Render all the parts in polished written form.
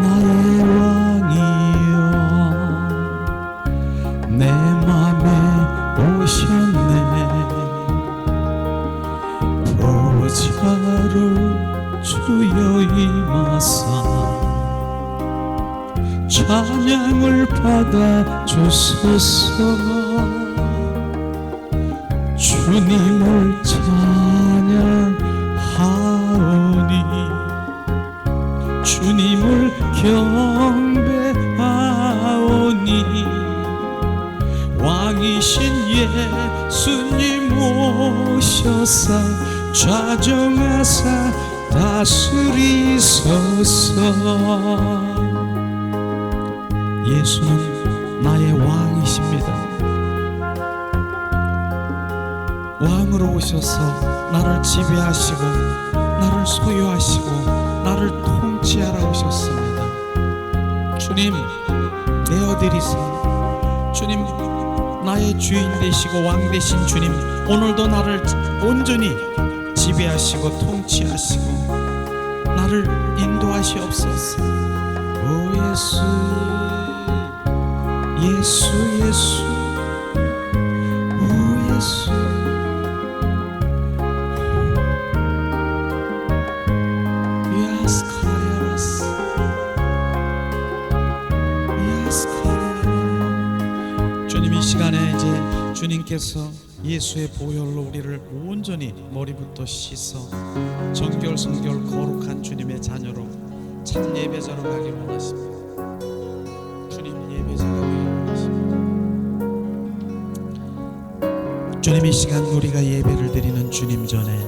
나의 왕이여 내 맘에 오셨네. 보좌로 주여 임하사 찬양을 받아 주소서. 주님을 찬양하오니 주님을 경배하오니 왕이신 예수님 오셔서 좌정하사 다스리소서. 예수는 나의 왕이십니다. 왕으로 오셔서 나를 지배하시고 나를 소유하시고 나를 통치하라 오셨습니다. 주님 내어드리세요. 주님 나의 주인 되시고 왕 되신 주님, 오늘도 나를 온전히 지배하시고 통치하시고 나를 인도하시옵소서. 오 예수 예수 예수 오 예수 주님 이 시간에 이제 주님께서 예수의 보혈로 우리를 온전히 머리부터 씻어 정결성결 거룩한 주님의 자녀로 참 예배자로 가길 원하십니다. 주님 예배자가 되길 원하십니다. 주님 이 시간 우리가 예배를 드리는 주님 전에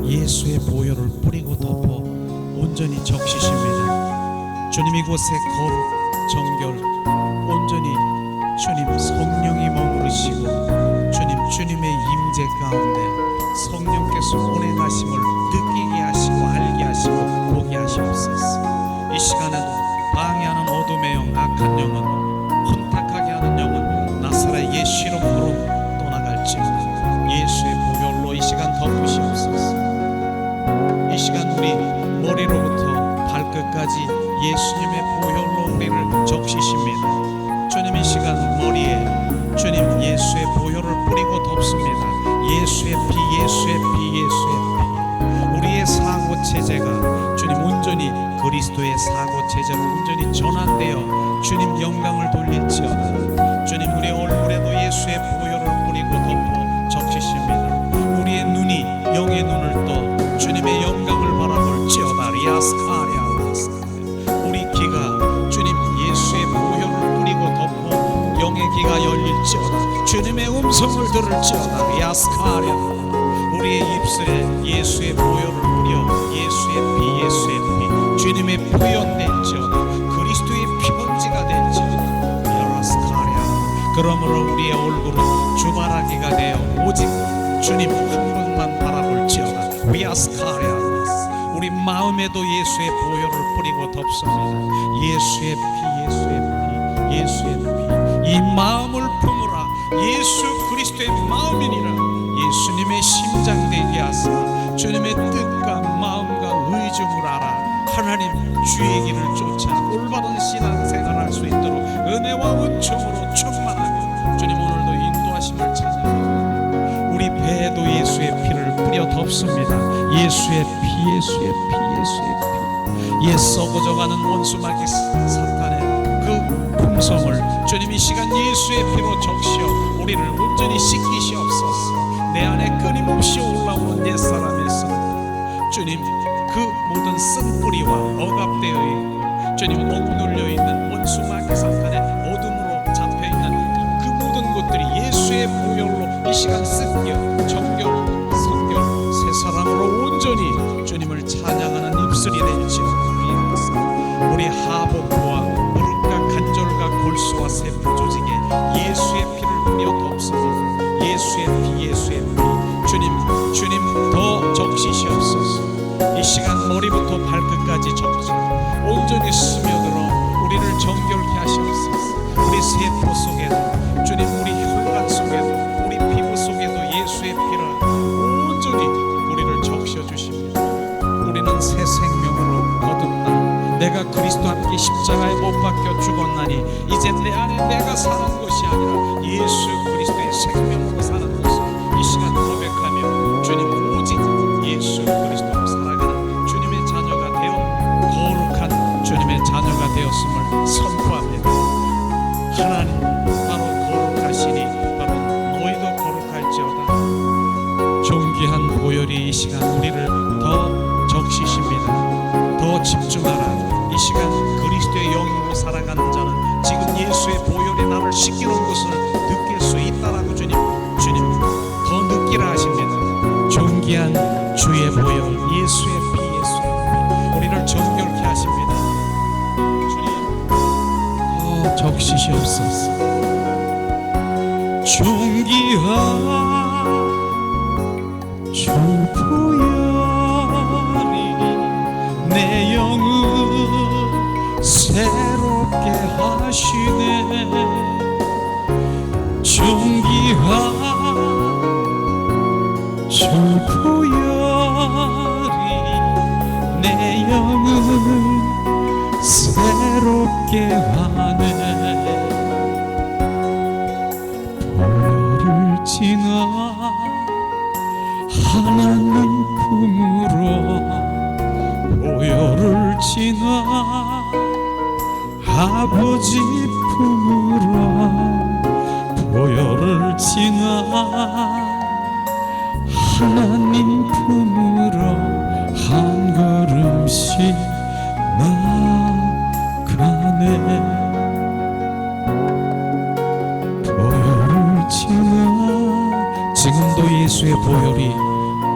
예수의 보혈을 뿌리고 덮어 온전히 적시십니다. 주님 이곳에 거룩 정결 온전히 주님 성령이 머무르시고 주님의 임재 가운데 성령께서 운행하심을 느끼게 하시고 알게 하시고 보게 하시옵소서. 이 시간에도 방해하는 어둠의 영, 악한 영은 혼탁하게 하는 영은 나사렛 예수 이름으로 떠나갈지어다. 예수의 보혈로 이 시간 덮으시옵소서. 이 시간 우리 머리로부터 발끝까지 예수님의 보혈로 우리를 적시십니다. 주님 이 시간 머리에 주님 예수의 보혈을 뿌리고 덮습니다. 예수의 피 예수의 피 예수의 피 우리의 사고 체제가 주님 온전히 그리스도의 사고 체제로 온전히 전환되어 주님 영광을 돌릴지어다. 주님 우리 얼굴에도 예수의 보혈을 뿌리고 덮어 적시십니다. 우리의 눈이 영의 눈을 떠 주님의 영광을 바라볼지어다. 리아스카리아 우리 귀가 주님 예수의 보혈을 뿌리고 덮어 영의 귀가 열릴지어다. 주님의 음성을 들을지어다. 야스카랴 우리의 입술에 예수의 보혈을 뿌려 예수의 피 예수의 피 주님의 표현될지어다. 그리스도의 피먼지가 될지어다. 야스카랴 그러므로 우리의 얼굴은 주바라기가 되어 오직 주님 한 분만 바라볼지어다. 야스카랴 우리 마음에도 예수의 보혈을 뿌리고 덮습니다. 예수의 피 예수의 피 예수의 피 이 마음을 품으라. 예수 그리스도의 마음이니라. 예수님의 심장 되게 하사 주님의 뜻과 마음과 의중을 알아 하나님 주의 길을 쫓아 올바른 신앙생활할 수 있도록 은혜와 은총으로 충만하며 주님 오늘도 인도하심을 찾아옵니다. 우리 배에도 예수의 피를 뿌려 덮습니다. 예수의 피 예수의 피 예수의 피 옛 썩어져가는 원수마귀 사탄의 그 품성을 주님 이 시간 예수의 피로 적시어 우리를 온전히 씻기시옵소서. 내 안에 끊임없이 올라오는 옛사람의 성 주님 그 모든 쓴뿌리와 억압되어 있고 주님 억눌려 있는 원수마귀 사탄의 어둠으로 잡혀있는 그 모든 것들이 예수의 보혈로 이 시간 씻겨 정결 성결 새 사람으로 온전히 주님을 찬양하는 입술이 될지어다. 우리 하복부와 무릎과 관절과 골수와 세포 조직에 예수의 피를 뿌려 덮습니다. 예수의 피 예수의 피 주님 더 적시시옵소서. 이 시간 머리부터 발끝까지 적시 온전히 스며들어 우리를 정결케 하시옵소서. 우리 세포 속에도 주님 우리 혈관 속에도 우리 피부 속에도 예수의 피를 온전히 우리를 적셔 주십니다. 우리는 새 생명으로 거듭나 내가 그리스도와 함께 십자가에 못 박혀 죽었나니 이제 내 안에 내가 사는 것이 아니라 예수 그리스도의 생명으로 사는 것을 이 시간 고백하며 주님 오직 예수 그리스도로 살아가는 주님의 자녀가 되어 거룩한 주님의 자녀가 되었음을 선포합니다. 하나님 바로 거룩하시니 바로 너희도 거룩할지어다. 존귀한 보혈이 이 시간 우리를 더 적시십니다. 더 집중하라. 이 시간 그리스도의 영으로 살아가는 자는 지금 예수의 보혈이 나를 씻기는 것을 느낄 수 있다라고 주님 더 느끼라 하십니다. 존귀한 주의 보혈 예수의 피 우리를 정결케 하십니다. 주님 더 적시시옵소서. 존귀한 주 보혈이 내 영을 새롭게 하시네. 존귀한 주 보혈이 내 영을 새롭게 하네. 보혈을 지나 하나님 품으로 보혈을 지나 아버지 품으로 보혈을 지나 하나님 품으로 한 걸음씩 나가네. 보혈을 지나 지금도 예수의 보혈이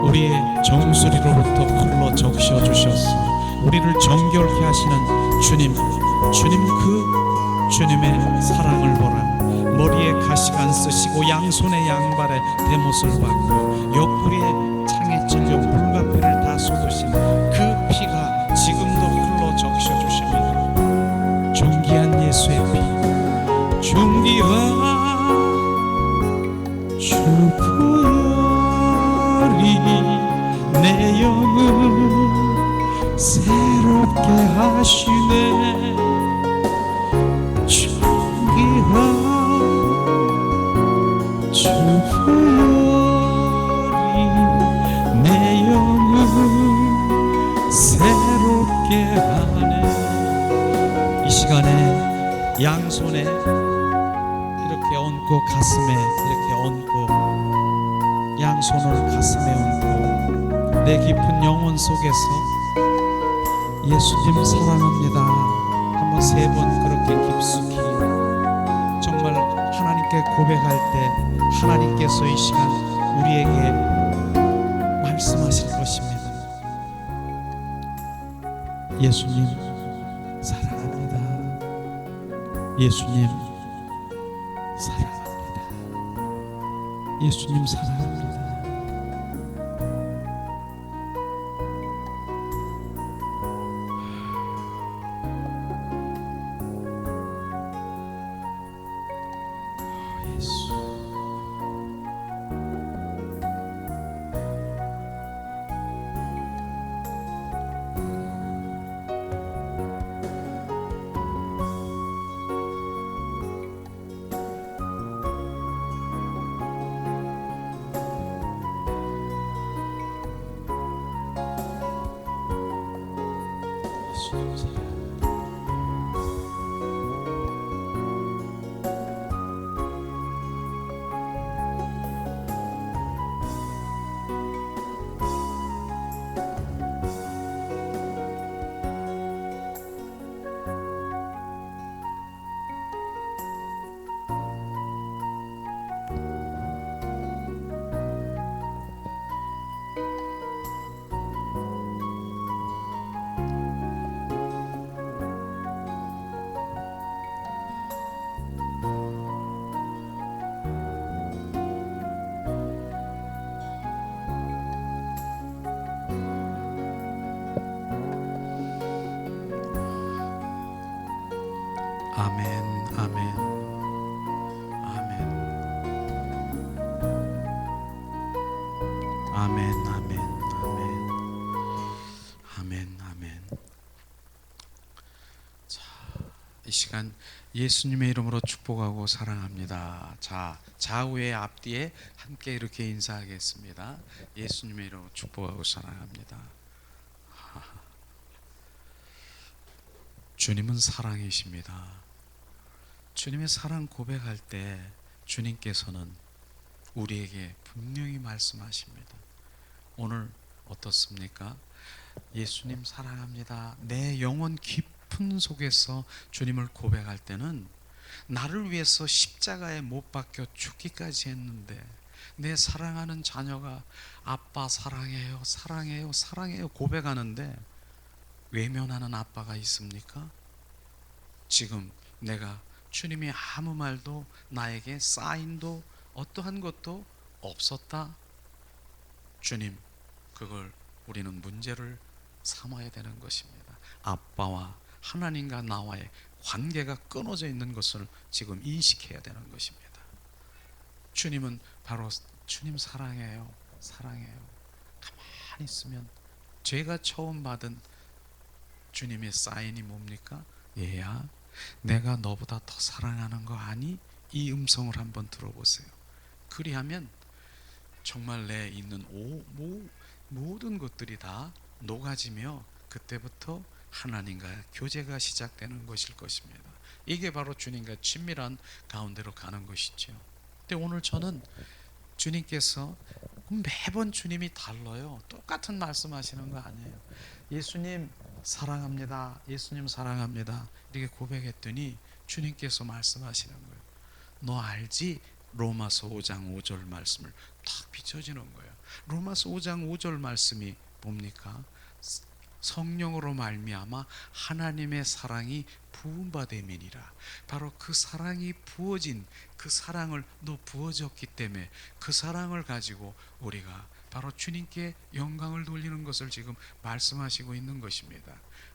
우리의 정수리로부터 흘러 적셔 주셨어. 우리를 정결케 하시는 주님 그 주님의 사랑을 보라. 머리에 가시가 안 쓰시고 양손에 양발에 대못을 받고 옆구리에 창에 찔려 물과 피를 다 쏟으신 그 피가 지금도 흘러 적셔 주십니다. 존귀한 예수의 피, 존귀한 주 보혈이 내 영을 새롭게 하시네. 존귀한 주 보혈이 내 영을 새롭게 하네. 이 시간에 양손에 이렇게 얹고 가슴에 이렇게 얹고 양손을 가슴에 얹고 내 깊은 영혼 속에서 예수님 사랑합니다 한번 3번 그렇게 깊숙이 정말 하나님께 고백할 때 하나님께서 이 시간 우리에게 말씀하실 것입니다. 예수님 사랑합니다. 예수님 사랑합니다. 예수님 사랑합니다. 아멘, 아멘, 아멘, 아멘, 아멘, 아멘, 아멘, 아멘. 이 시간 예수님의 이름으로 축복하고 사랑합니다. 자, 좌우의 앞뒤에 함께 이렇게 인사하겠습니다. 예수님의 이름으로 축복하고 사랑합니다. 주님은 사랑이십니다. 주님의 사랑 고백할 때 주님께서는 우리에게 분명히 말씀하십니다. 오늘 어떻습니까? 예수님 사랑합니다. 내 영혼 깊은 속에서 주님을 고백할 때는 나를 위해서 십자가에 못 박혀 죽기까지 했는데 내 사랑하는 자녀가 아빠 사랑해요, 사랑해요, 사랑해요 고백하는데 외면하는 아빠가 있습니까? 지금 내가 주님이 아무 말도 나에게 사인도 어떠한 것도 없었다. 주님, 그걸 우리는 문제를 삼아야 되는 것입니다. 아빠와 하나님과 나와의 관계가 끊어져 있는 것을 지금 인식해야 되는 것입니다. 주님은 바로 주님 사랑해요, 사랑해요. 가만히 있으면 제가 처음 받은 주님의 사인이 뭡니까? 얘야, 내가 너보다 더 사랑하는 거 아니? 이 음성을 한번 들어보세요. 그리하면 정말 내 있는 모든 것들이 다 녹아지며 그때부터 하나님과 교제가 시작되는 것일 것입니다. 이게 바로 주님과 친밀한 가운데로 가는 것이죠. 근데 오늘 저는 주님께서 매번 주님이 달라요. 똑같은 말씀하시는 거 아니에요. 예수님 사랑합니다, 예수님 사랑합니다 이렇게 고백했더니 주님께서 말씀하시는 거예요. 너 알지? 로마서 5장 5절 말씀을 탁 비춰지는 거예요. 로마서 5장 5절 말씀이 뭡니까? 성령으로 말미암아 하나님의 사랑이 부음받음이니라. 바로 그 사랑이 부어진 그 사랑을 너 부어졌기 때문에 그 사랑을 가지고 우리가 바로 주님께 영광을 돌리는 것을 지금 말씀하시고 있는 것입니다.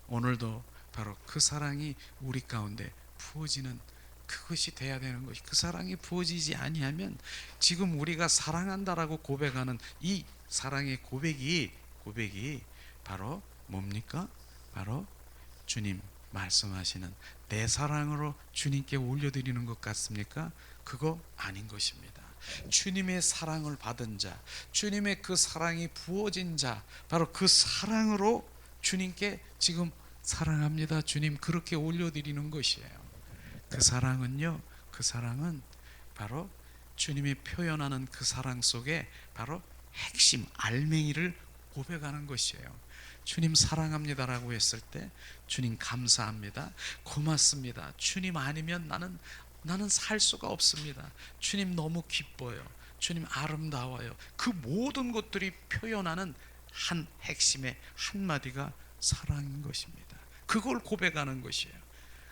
오늘도 바로 그 사랑이 우리 가운데 부어지는 그것이 돼야 되는 것이, 그 사랑이 부어지지 아니하면 지금 우리가 사랑한다라고 고백하는 이 사랑의 고백이 바로 뭡니까? 바로 주님 말씀하시는 내 사랑으로 주님께 올려드리는 것 같습니까? 그거 아닌 것입니다. 주님의 사랑을 받은 자, 주님의 그 사랑이 부어진 자, 바로 그 사랑으로 주님께 지금 사랑합니다 주님 그렇게 올려드리는 것이에요. 그 사랑은요, 그 사랑은 바로 주님이 표현하는 그 사랑 속에 바로 핵심 알맹이를 고백하는 것이에요. 주님 사랑합니다라고 했을 때 주님 감사합니다, 고맙습니다, 주님 아니면 나는 살 수가 없습니다, 주님 너무 기뻐요, 주님 아름다워요. 그 모든 것들이 표현하는 한 핵심의 한마디가 사랑인 것입니다. 그걸 고백하는 것이에요.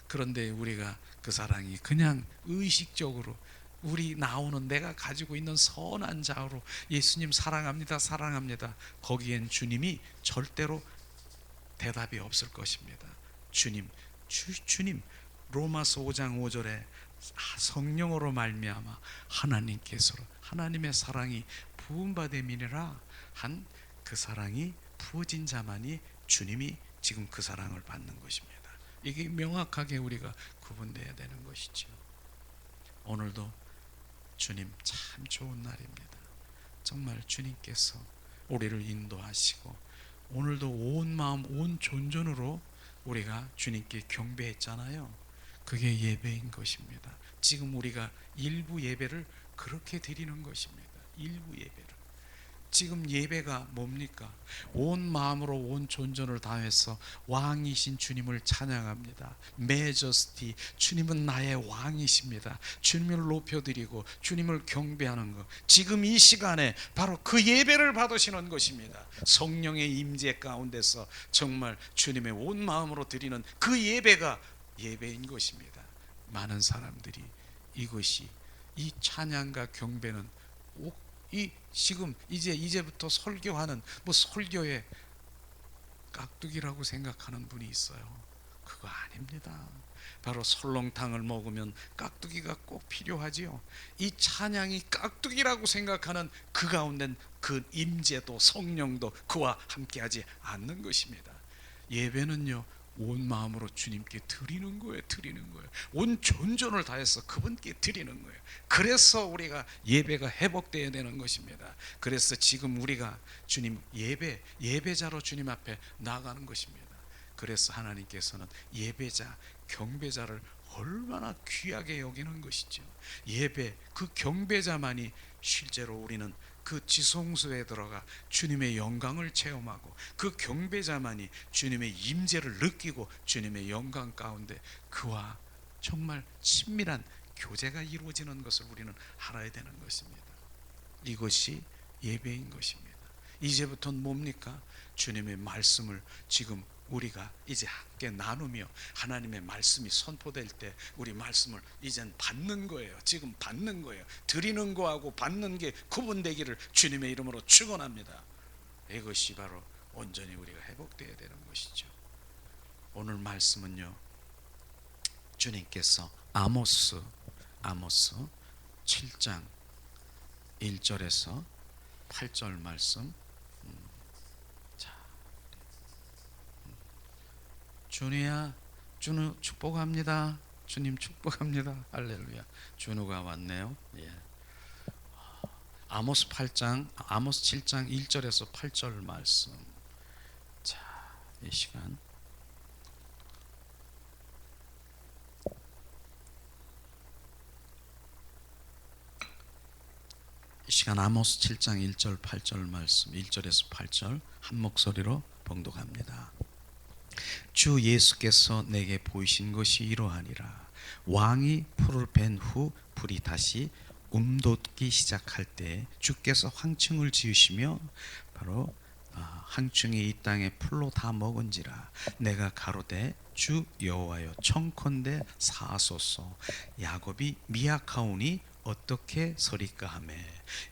그런데 우리가 그 사랑이 그냥 의식적으로 우리 나오는 내가 가지고 있는 선한 자로 예수님 사랑합니다, 사랑합니다, 거기엔 주님이 절대로 대답이 없을 것입니다. 주님 로마서 5장 5절에 성령으로 말미암아 하나님께서 하나님의 사랑이 부음받음이니라 한 그 사랑이 부어진 자만이 주님이 지금 그 사랑을 받는 것입니다. 이게 명확하게 우리가 구분돼야 되는 것이죠. 오늘도 주님 참 좋은 날입니다. 정말 주님께서 우리를 인도하시고 오늘도 온 마음 온 존전으로 우리가 주님께 경배했잖아요. 그게 예배인 것입니다. 지금 우리가 일부 예배를 그렇게 드리는 것입니다. 일부 예배를. 지금 예배가 뭡니까? 온 마음으로 온 존전을 다해서 왕이신 주님을 찬양합니다. 메저스티, 주님은 나의 왕이십니다. 주님을 높여드리고 주님을 경배하는 것, 지금 이 시간에 바로 그 예배를 받으시는 것입니다. 성령의 임재 가운데서 정말 주님의 온 마음으로 드리는 그 예배가 예배인 것입니다. 많은 사람들이 이것이 이 찬양과 경배는 이 지금 이제부터 설교하는 설교의 깍두기라고 생각하는 분이 있어요. 그거 아닙니다. 바로 설렁탕을 먹으면 깍두기가 꼭 필요하지요. 이 찬양이 깍두기라고 생각하는 그 가운데는 그 임재도 성령도 그와 함께하지 않는 것입니다. 예배는요 온 마음으로 주님께 드리는 거예요. 드리는 거예요. 온 전전을 다해서 그분께 드리는 거예요. 그래서 우리가 예배가 회복되어야 되는 것입니다. 그래서 지금 우리가 주님 예배자로 주님 앞에 나아가는 것입니다. 그래서 하나님께서는 예배자, 경배자를 얼마나 귀하게 여기는 것이죠. 예배, 그 경배자만이 실제로 우리는 그 지성소에 들어가 주님의 영광을 체험하고, 그 경배자만이 주님의 임재를 느끼고 주님의 영광 가운데 그와 정말 친밀한 교제가 이루어지는 것을 우리는 알아야 되는 것입니다. 이것이 예배인 것입니다. 이제부터는 뭡니까? 주님의 말씀을 지금 우리가 이제 함께 나누며 하나님의 말씀이 선포될 때 우리 말씀을 이젠 받는 거예요. 지금 받는 거예요. 드리는 거하고 받는 게 구분되기를 주님의 이름으로 축원합니다. 이것이 바로 온전히 우리가 회복되어야 되는 것이죠. 오늘 말씀은요, 주님께서 아모스 7장 1절에서 8절 말씀. 준우야, 준우 축복합니다. 주님 축복합니다. 할렐루야. 준우가 왔네요. 예. 아모스 7장 1절에서 8절 말씀. 자, 이 시간 아모스 7장 1절 8절 말씀, 1절에서 8절 한 목소리로 봉독합니다. 주 예수께서 내게 보이신 것이 이러하니라. 왕이 풀을 벤 후 불이 다시 움돋기 시작할 때 주께서 황충을 지으시며 바로 황충이 이 땅에 풀로 다 먹은지라. 내가 가로되 주 여호와여 청컨대 사하소서. 야곱이 미약하오니 어떻게 서리까 하매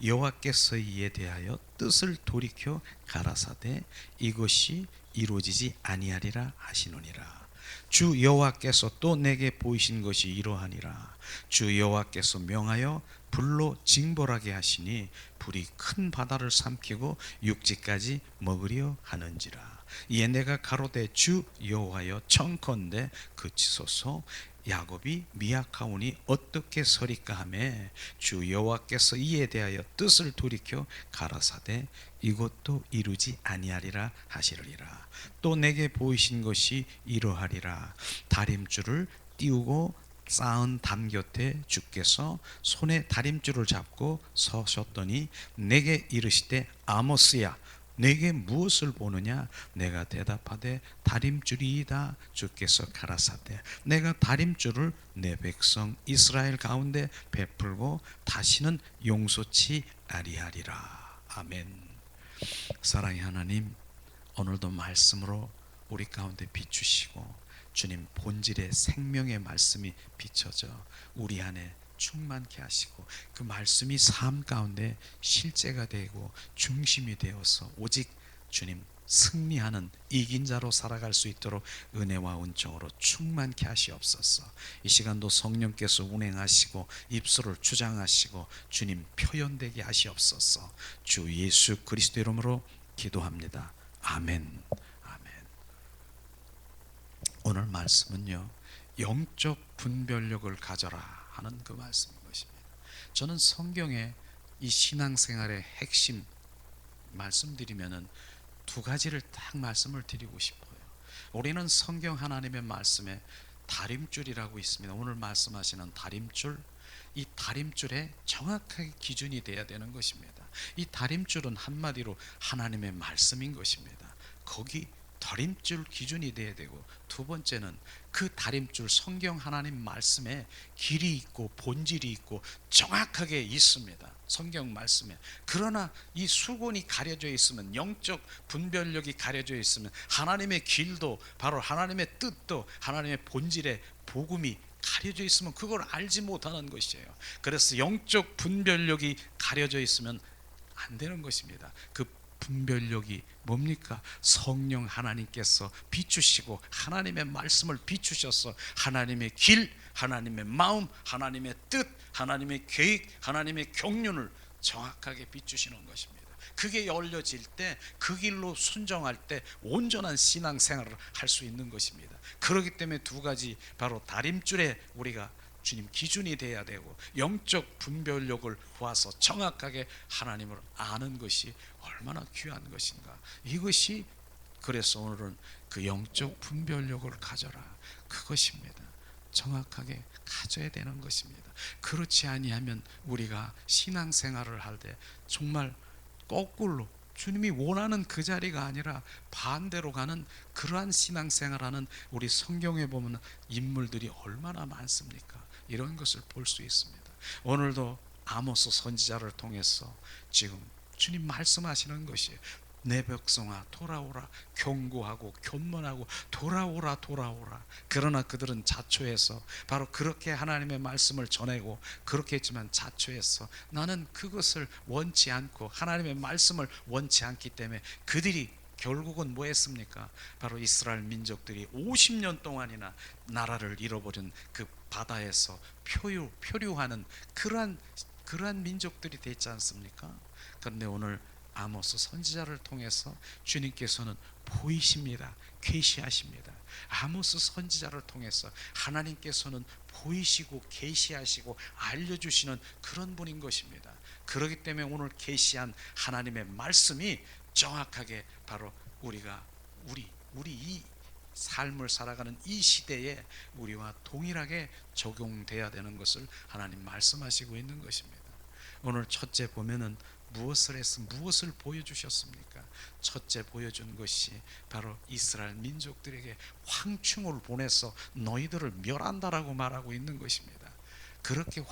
여호와께서 이에 대하여 뜻을 돌이켜 가라사대 이것이 이루어지지 아니하리라 하시노니라. 주 여호와께서 또 내게 보이신 것이 이러하니라. 주 여호와께서 명하여 불로 징벌하게 하시니 불이 큰 바다를 삼키고 육지까지 먹으려 하는지라. 이에 내가 가로되 주 여호와여 청컨대 그치소서. 야곱이 미약하오니 어떻게 서리까 하매 주 여호와께서 이에 대하여 뜻을 돌이켜 가라사대 이것도 이루지 아니하리라 하시리라. 또 내게 보이신 것이 이러하리라. 다림줄을 띄우고 쌓은 담 곁에 주께서 손에 다림줄을 잡고 서셨더니 내게 이르시되 아모스야 내게 무엇을 보느냐? 내가 대답하되 다림줄이이다. 주께서 가라사대 내가 다림줄을 내 백성 이스라엘 가운데 베풀고 다시는 용서치 아니하리라. 아멘. 사랑의 하나님, 오늘도 말씀으로 우리 가운데 비추시고 주님 본질의 생명의 말씀이 비춰져 우리 안에 충만케 하시고 그 말씀이 삶 가운데 실제가 되고 중심이 되어서 오직 주님 승리하는 이긴 자로 살아갈 수 있도록 은혜와 은총으로 충만케 하시옵소서. 이 시간도 성령께서 운행하시고 입술을 주장하시고 주님 표현되게 하시옵소서. 주 예수 그리스도 이름으로 기도합니다. 아멘. 아멘. 오늘 말씀은요, 영적 분별력을 가져라 하는 그 말씀인 것입니다. 저는 성경의 이 신앙생활의 핵심 말씀드리면은 두 가지를 딱 말씀을 드리고 싶어요. 우리는 성경 하나님의 말씀에 다림줄이라고 있습니다. 오늘 말씀하시는 다림줄, 이 다림줄에 정확하게 기준이 돼야 되는 것입니다. 이 다림줄은 한마디로 하나님의 말씀인 것입니다. 거기 다림줄 기준이 돼야 되고, 두 번째는 그 다림줄 성경 하나님 말씀에 길이 있고 본질이 있고 정확하게 있습니다. 성경 말씀에. 그러나 이 수건이 가려져 있으면, 영적 분별력이 가려져 있으면 하나님의 길도 바로 하나님의 뜻도 하나님의 본질의 복음이 가려져 있으면 그걸 알지 못하는 것이에요. 그래서 영적 분별력이 가려져 있으면 안 되는 것입니다. 그 분별력이 뭡니까? 성령 하나님께서 비추시고 하나님의 말씀을 비추셔서 하나님의 길, 하나님의 마음, 하나님의 뜻, 하나님의 계획, 하나님의 경륜을 정확하게 비추시는 것입니다. 그게 열려질 때 그 길로 순종할 때 온전한 신앙생활을 할 수 있는 것입니다. 그렇기 때문에 두 가지 바로 다림줄에 우리가 주님 기준이 돼야 되고 영적 분별력을 보아서 정확하게 하나님을 아는 것이 얼마나 귀한 것인가. 이것이 그래서 오늘은 그 영적 분별력을 가져라 그것입니다. 정확하게 가져야 되는 것입니다. 그렇지 아니하면 우리가 신앙생활을 할 때 정말 거꾸로 주님이 원하는 그 자리가 아니라 반대로 가는 그러한 신앙생활하는 우리 성경에 보면 인물들이 얼마나 많습니까? 이런 것을 볼 수 있습니다. 오늘도 아모스 선지자를 통해서 지금 주님 말씀하시는 것이 내 백성아 돌아오라, 경고하고 견문하고 돌아오라 돌아오라. 그러나 그들은 자초해서 바로 그렇게 하나님의 말씀을 전하고 그렇게 했지만 자초해서 나는 그것을 원치 않고 하나님의 말씀을 원치 않기 때문에 그들이 결국은 뭐 했습니까? 바로 이스라엘 민족들이 50년 동안이나 나라를 잃어버린 그 바다에서 표류하는 그러한 민족들이 됐지 않습니까? 그런데 오늘 아모스 선지자를 통해서 주님께서는 보이십니다. 계시하십니다. 아모스 선지자를 통해서 하나님께서는 보이시고 계시하시고 알려주시는 그런 분인 것입니다. 그렇기 때문에 오늘 계시한 하나님의 말씀이 정확하게 바로 우리 이 삶을 살아가는 이 시대에 우리와 동일하게 적용돼야 되는 것을 하나님 말씀하시고 있는 것입니다. 오늘 첫째 보면은 무엇을 보여주셨습니까? 첫째 보여준 것이 바로 이스라엘 민족들에게 황충을 보내서 너희들을 멸한다라고 말하고 있는 것입니다. 그렇게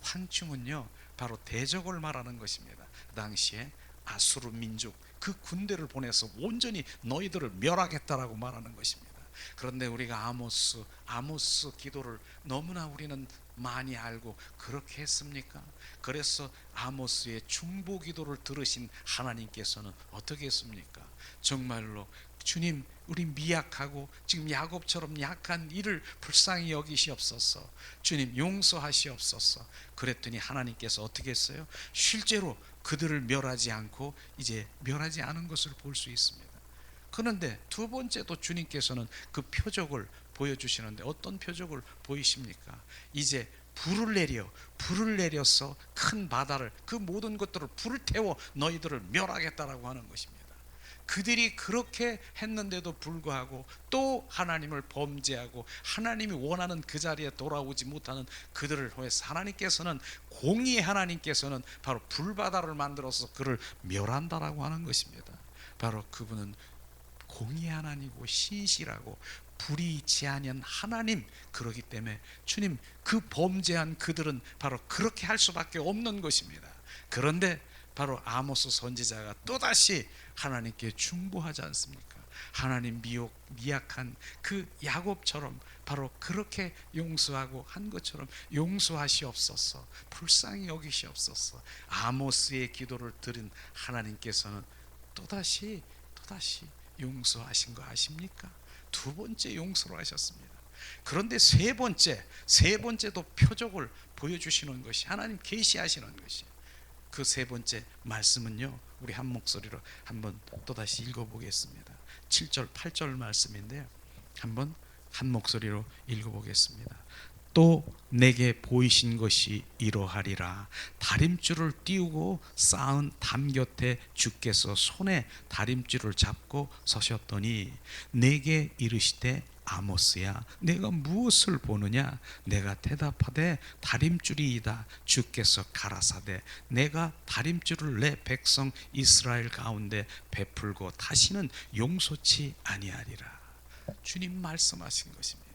황충은요 바로 대적을 말하는 것입니다. 그 당시에 아수르 민족 그 군대를 보내서 온전히 너희들을 멸하겠다라고 말하는 것입니다. 그런데 우리가 아모스 기도를 너무나 우리는 많이 알고 그렇게 했습니까? 그래서 아모스의 중보 기도를 들으신 하나님께서는 어떻게 했습니까? 정말로 주님 우리 미약하고 지금 야곱처럼 약한 이를 불쌍히 여기시옵소서. 주님 용서하시옵소서. 그랬더니 하나님께서 어떻게 했어요? 실제로 그들을 멸하지 않고 이제 멸하지 않은 것을 볼 수 있습니다. 그런데 두 번째도 주님께서는 그 표적을 보여주시는데 어떤 표적을 보이십니까? 이제 불을 내려서 큰 바다를 그 모든 것들을 불을 태워 너희들을 멸하겠다라고 하는 것입니다. 그들이 그렇게 했는데도 불구하고 또 하나님을 범죄하고 하나님이 원하는 그 자리에 돌아오지 못하는 그들을 위해서 하나님께서는 공의의 하나님께서는 바로 불바다를 만들어서 그를 멸한다라고 하는 것입니다. 바로 그분은 공의의 하나님이고 신실하고 불의치 아니한 하나님. 그러기 때문에 주님 그 범죄한 그들은 바로 그렇게 할 수밖에 없는 것입니다. 그런데 바로 아모스 선지자가 또다시 하나님께 중보하지 않습니까? 하나님 미약한 그 야곱처럼 바로 그렇게 용서하고 한 것처럼 용서하시옵소서. 불쌍히 여기시옵소서. 아모스의 기도를 들은 하나님께서는 또다시 용서하신 거 아십니까? 두 번째 용서를 하셨습니다. 그런데 세 번째도 표적을 보여주시는 것이 하나님 계시하시는 것이 그 세 번째 말씀은요 우리 한 목소리로 한번 또다시 읽어보겠습니다. 7절 8절 말씀인데요 한번 한 목소리로 읽어보겠습니다. 또 내게 보이신 것이 이러하리라. 다림줄을 띄우고 쌓은 담 곁에 주께서 손에 다림줄을 잡고 서셨더니 내게 이르시되 아모스야 내가 무엇을 보느냐? 내가 대답하되 다림줄이이다. 주께서 가라사대 내가 다림줄을 내 백성 이스라엘 가운데 베풀고 다시는 용서치 아니하리라. 주님 말씀하신 것입니다.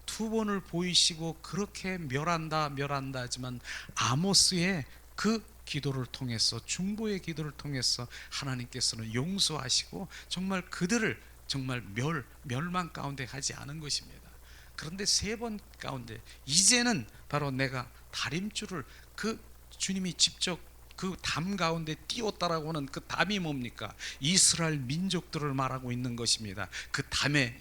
두 번을 보이시고 그렇게 멸한다 하지만 아모스의 그 기도를 통해서 중보의 기도를 통해서 하나님께서는 용서하시고 정말 그들을 정말 멸망 가운데 하지 않은 것입니다. 그런데 세 번 가운데 이제는 바로 내가 다림줄을 그 주님이 직접 그 담 가운데 띄웠다라고 하는 그 담이 뭡니까? 이스라엘 민족들을 말하고 있는 것입니다. 그 담에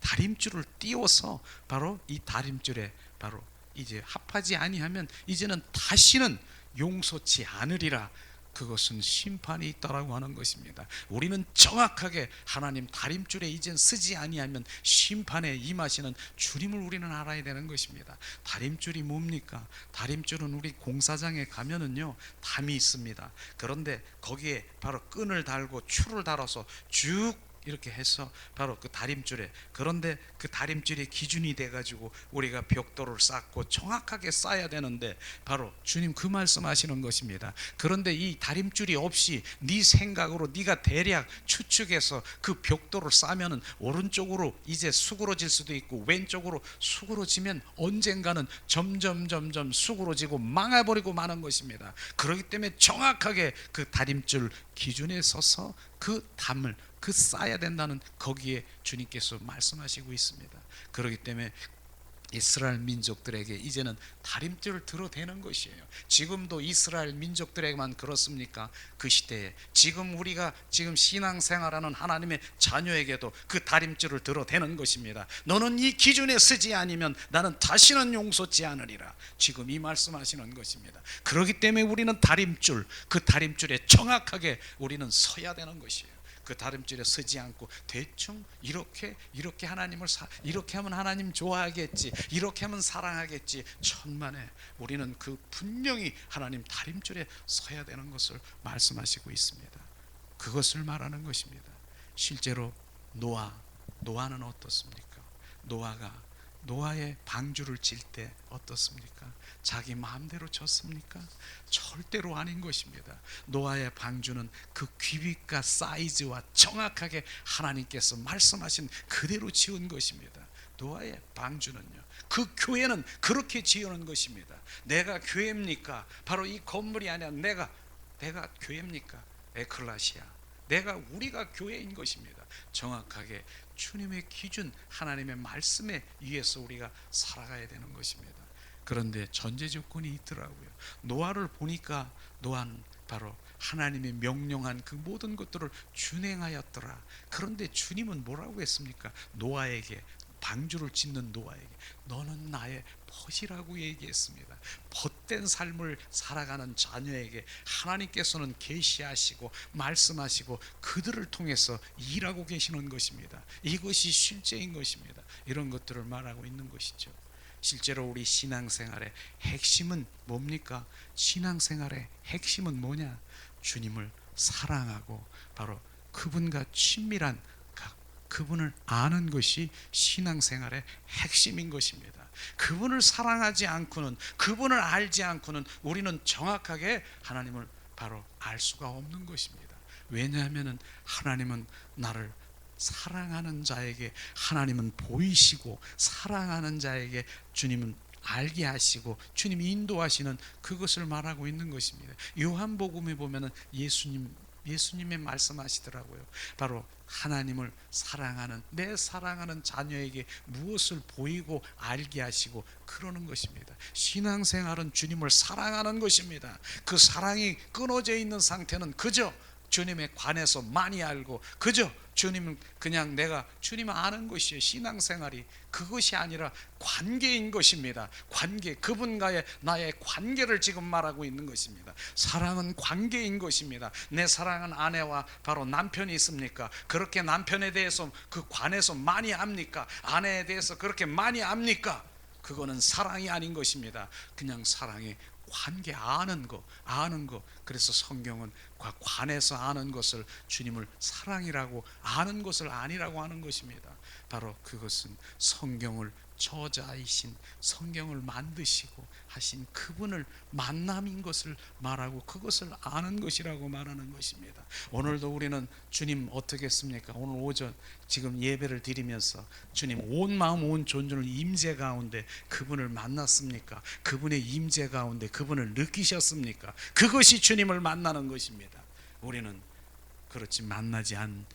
다림줄을 띄워서 바로 이 다림줄에 바로 이제 합하지 아니하면 이제는 다시는 용서치 않으리라. 그것은 심판이 있다라고 하는 것입니다. 우리는 정확하게 하나님 다림줄에 이젠 서지 아니하면 심판에 임하시는 주님을 우리는 알아야 되는 것입니다. 다림줄이 뭡니까? 다림줄은 우리 공사장에 가면은요 담이 있습니다. 그런데 거기에 바로 끈을 달고 줄을 달아서 쭉 이렇게 해서 바로 그 다림줄에, 그런데 그 다림줄이 기준이 돼 가지고 우리가 벽돌을 쌓고 정확하게 쌓아야 되는데 바로 주님 그 말씀하시는 것입니다. 그런데 이 다림줄이 없이 네 생각으로 네가 대략 추측해서 그 벽돌을 쌓으면은 오른쪽으로 이제 수그러질 수도 있고 왼쪽으로 수그러지면 언젠가는 점점 수그러지고 망해버리고 마는 것입니다. 그렇기 때문에 정확하게 그 다림줄 기준에 서서 그 담을 그 쌓아야 된다는 거기에 주님께서 말씀하시고 있습니다. 그렇기 때문에 이스라엘 민족들에게 이제는 다림줄을 들어대는 것이에요. 지금도 이스라엘 민족들에게만 그렇습니까? 그 시대에 지금 우리가 지금 신앙생활하는 하나님의 자녀에게도 그 다림줄을 들어대는 것입니다. 너는 이 기준에 서지 아니면 나는 다시는 용서치 않으리라. 지금 이 말씀하시는 것입니다. 그렇기 때문에 우리는 다림줄, 그 다림줄에 정확하게 우리는 서야 되는 것이에요. 그 다림줄에 서지 않고 대충 이렇게 하나님을 이렇게 하면 하나님 좋아하겠지, 이렇게 하면 사랑하겠지, 천만에 우리는 그 분명히 하나님 다림줄에 서야 되는 것을 말씀하시고 있습니다. 그것을 말하는 것입니다. 실제로 노아는 어떻습니까? 노아의 방주를 칠 때 어떻습니까? 자기 마음대로 쳤습니까? 절대로 아닌 것입니다. 노아의 방주는 그 규칙과 사이즈와 정확하게 하나님께서 말씀하신 그대로 지은 것입니다. 노아의 방주는요, 그 교회는 그렇게 지어놓은 것입니다. 내가 교회입니까? 바로 이 건물이 아니라 내가 교회입니까? 에클라시아, 우리가 교회인 것입니다. 정확하게 주님의 기준, 하나님의 말씀에 의해서 우리가 살아가야 되는 것입니다. 그런데 전제 조건이 있더라고요. 노아를 보니까 노아는 바로 하나님이 명령한 그 모든 것들을 준행하였더라. 그런데 주님은 뭐라고 했습니까? 노아에게, 방주를 짓는 노아에게, 너는 나의 벗이라고 얘기했습니다. 벗된 삶을 살아가는 자녀에게 하나님께서는 계시하시고 말씀하시고 그들을 통해서 일하고 계시는 것입니다. 이것이 실제인 것입니다. 이런 것들을 말하고 있는 것이죠. 실제로 우리 신앙생활의 핵심은 뭡니까? 신앙생활의 핵심은 뭐냐? 주님을 사랑하고 바로 그분과 친밀한 그분을 아는 것이 신앙생활의 핵심인 것입니다. 그분을 사랑하지 않고는, 그분을 알지 않고는 우리는 정확하게 하나님을 바로 알 수가 없는 것입니다. 왜냐하면 하나님은 나를 사랑하는 자에게 하나님은 보이시고, 사랑하는 자에게 주님은 알게 하시고 주님이 인도하시는 그것을 말하고 있는 것입니다. 요한복음에 보면은 예수님의 말씀하시더라고요. 바로 하나님을 사랑하는, 내 사랑하는 자녀에게 무엇을 보이고 알게 하시고 그러는 것입니다. 신앙생활은 주님을 사랑하는 것입니다. 그 사랑이 끊어져 있는 상태는 그저 주님에 관해서 많이 알고 그저 주님은 그냥 내가 주님을 아는 것이에요. 신앙생활이 그것이 아니라 관계인 것입니다. 관계, 그분과의 나의 관계를 지금 말하고 있는 것입니다. 사랑은 관계인 것입니다. 내 사랑하는 아내와 바로 남편이 있습니까? 그렇게 남편에 대해서 그 관해서 많이 압니까? 아내에 대해서 그렇게 많이 압니까? 그거는 사랑이 아닌 것입니다. 그냥 사랑이 관계, 아는 거. 그래서 성경은 관해서 아는 것을 주님을 사랑이라고, 아는 것을 아니라고 하는 것입니다. 바로 그것은 성경을 저자이신, 성경을 만드시고 하신 그분을 만남인 것을 말하고 그것을 아는 것이라고 말하는 것입니다. 오늘도 우리는 주님 어떻게 했습니까? 오늘 오전 지금 예배를 드리면서 주님 온 마음 온 존재를 임재 가운데 그분을 만났습니까? 그분의 임재 가운데 그분을 느끼셨습니까? 그것이 주님을 만나는 것입니다. 우리는 그렇지 만나지 않은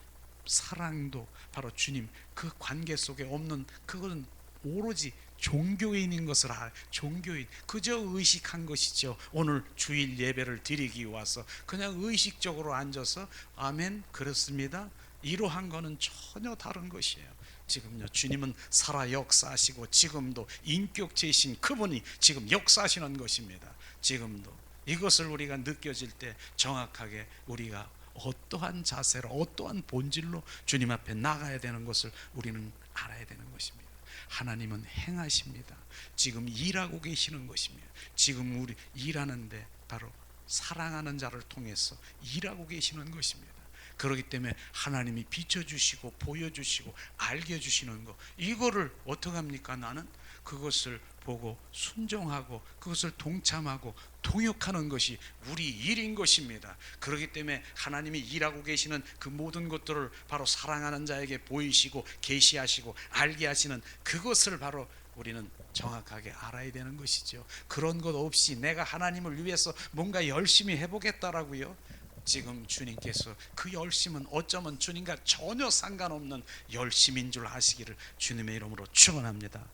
사랑도 바로 주님 그 관계 속에 없는, 그것은 오로지 종교인인 것을 종교인, 그저 의식한 것이죠. 오늘 주일 예배를 드리기 와서 그냥 의식적으로 앉아서 아멘 그렇습니다, 이러한 거는 전혀 다른 것이에요. 지금요 주님은 살아 역사하시고 지금도 인격체이신 그분이 지금 역사하시는 것입니다. 지금도 이것을 우리가 느껴질 때 정확하게 우리가 어떠한 자세로 어떠한 본질로 주님 앞에 나가야 되는 것을 우리는 알아야 되는 것입니다. 하나님은 행하십니다. 지금 일하고 계시는 것입니다. 지금 우리 일하는데 바로 사랑하는 자를 통해서 일하고 계시는 것입니다. 그렇기 때문에 하나님이 비춰주시고 보여주시고 알려주시는 것, 이거를 어떡합니까? 나는 그것을 보고 순종하고 그것을 동참하고 동역하는 것이 우리 일인 것입니다. 그렇기 때문에 하나님이 일하고 계시는 그 모든 것들을 바로 사랑하는 자에게 보이시고 계시하시고 알게 하시는 그것을 바로 우리는 정확하게 알아야 되는 것이죠. 그런 것 없이 내가 하나님을 위해서 뭔가 열심히 해보겠다라고요, 지금 주님께서 그 열심은 어쩌면 주님과 전혀 상관없는 열심인 줄 아시기를 주님의 이름으로 축원합니다.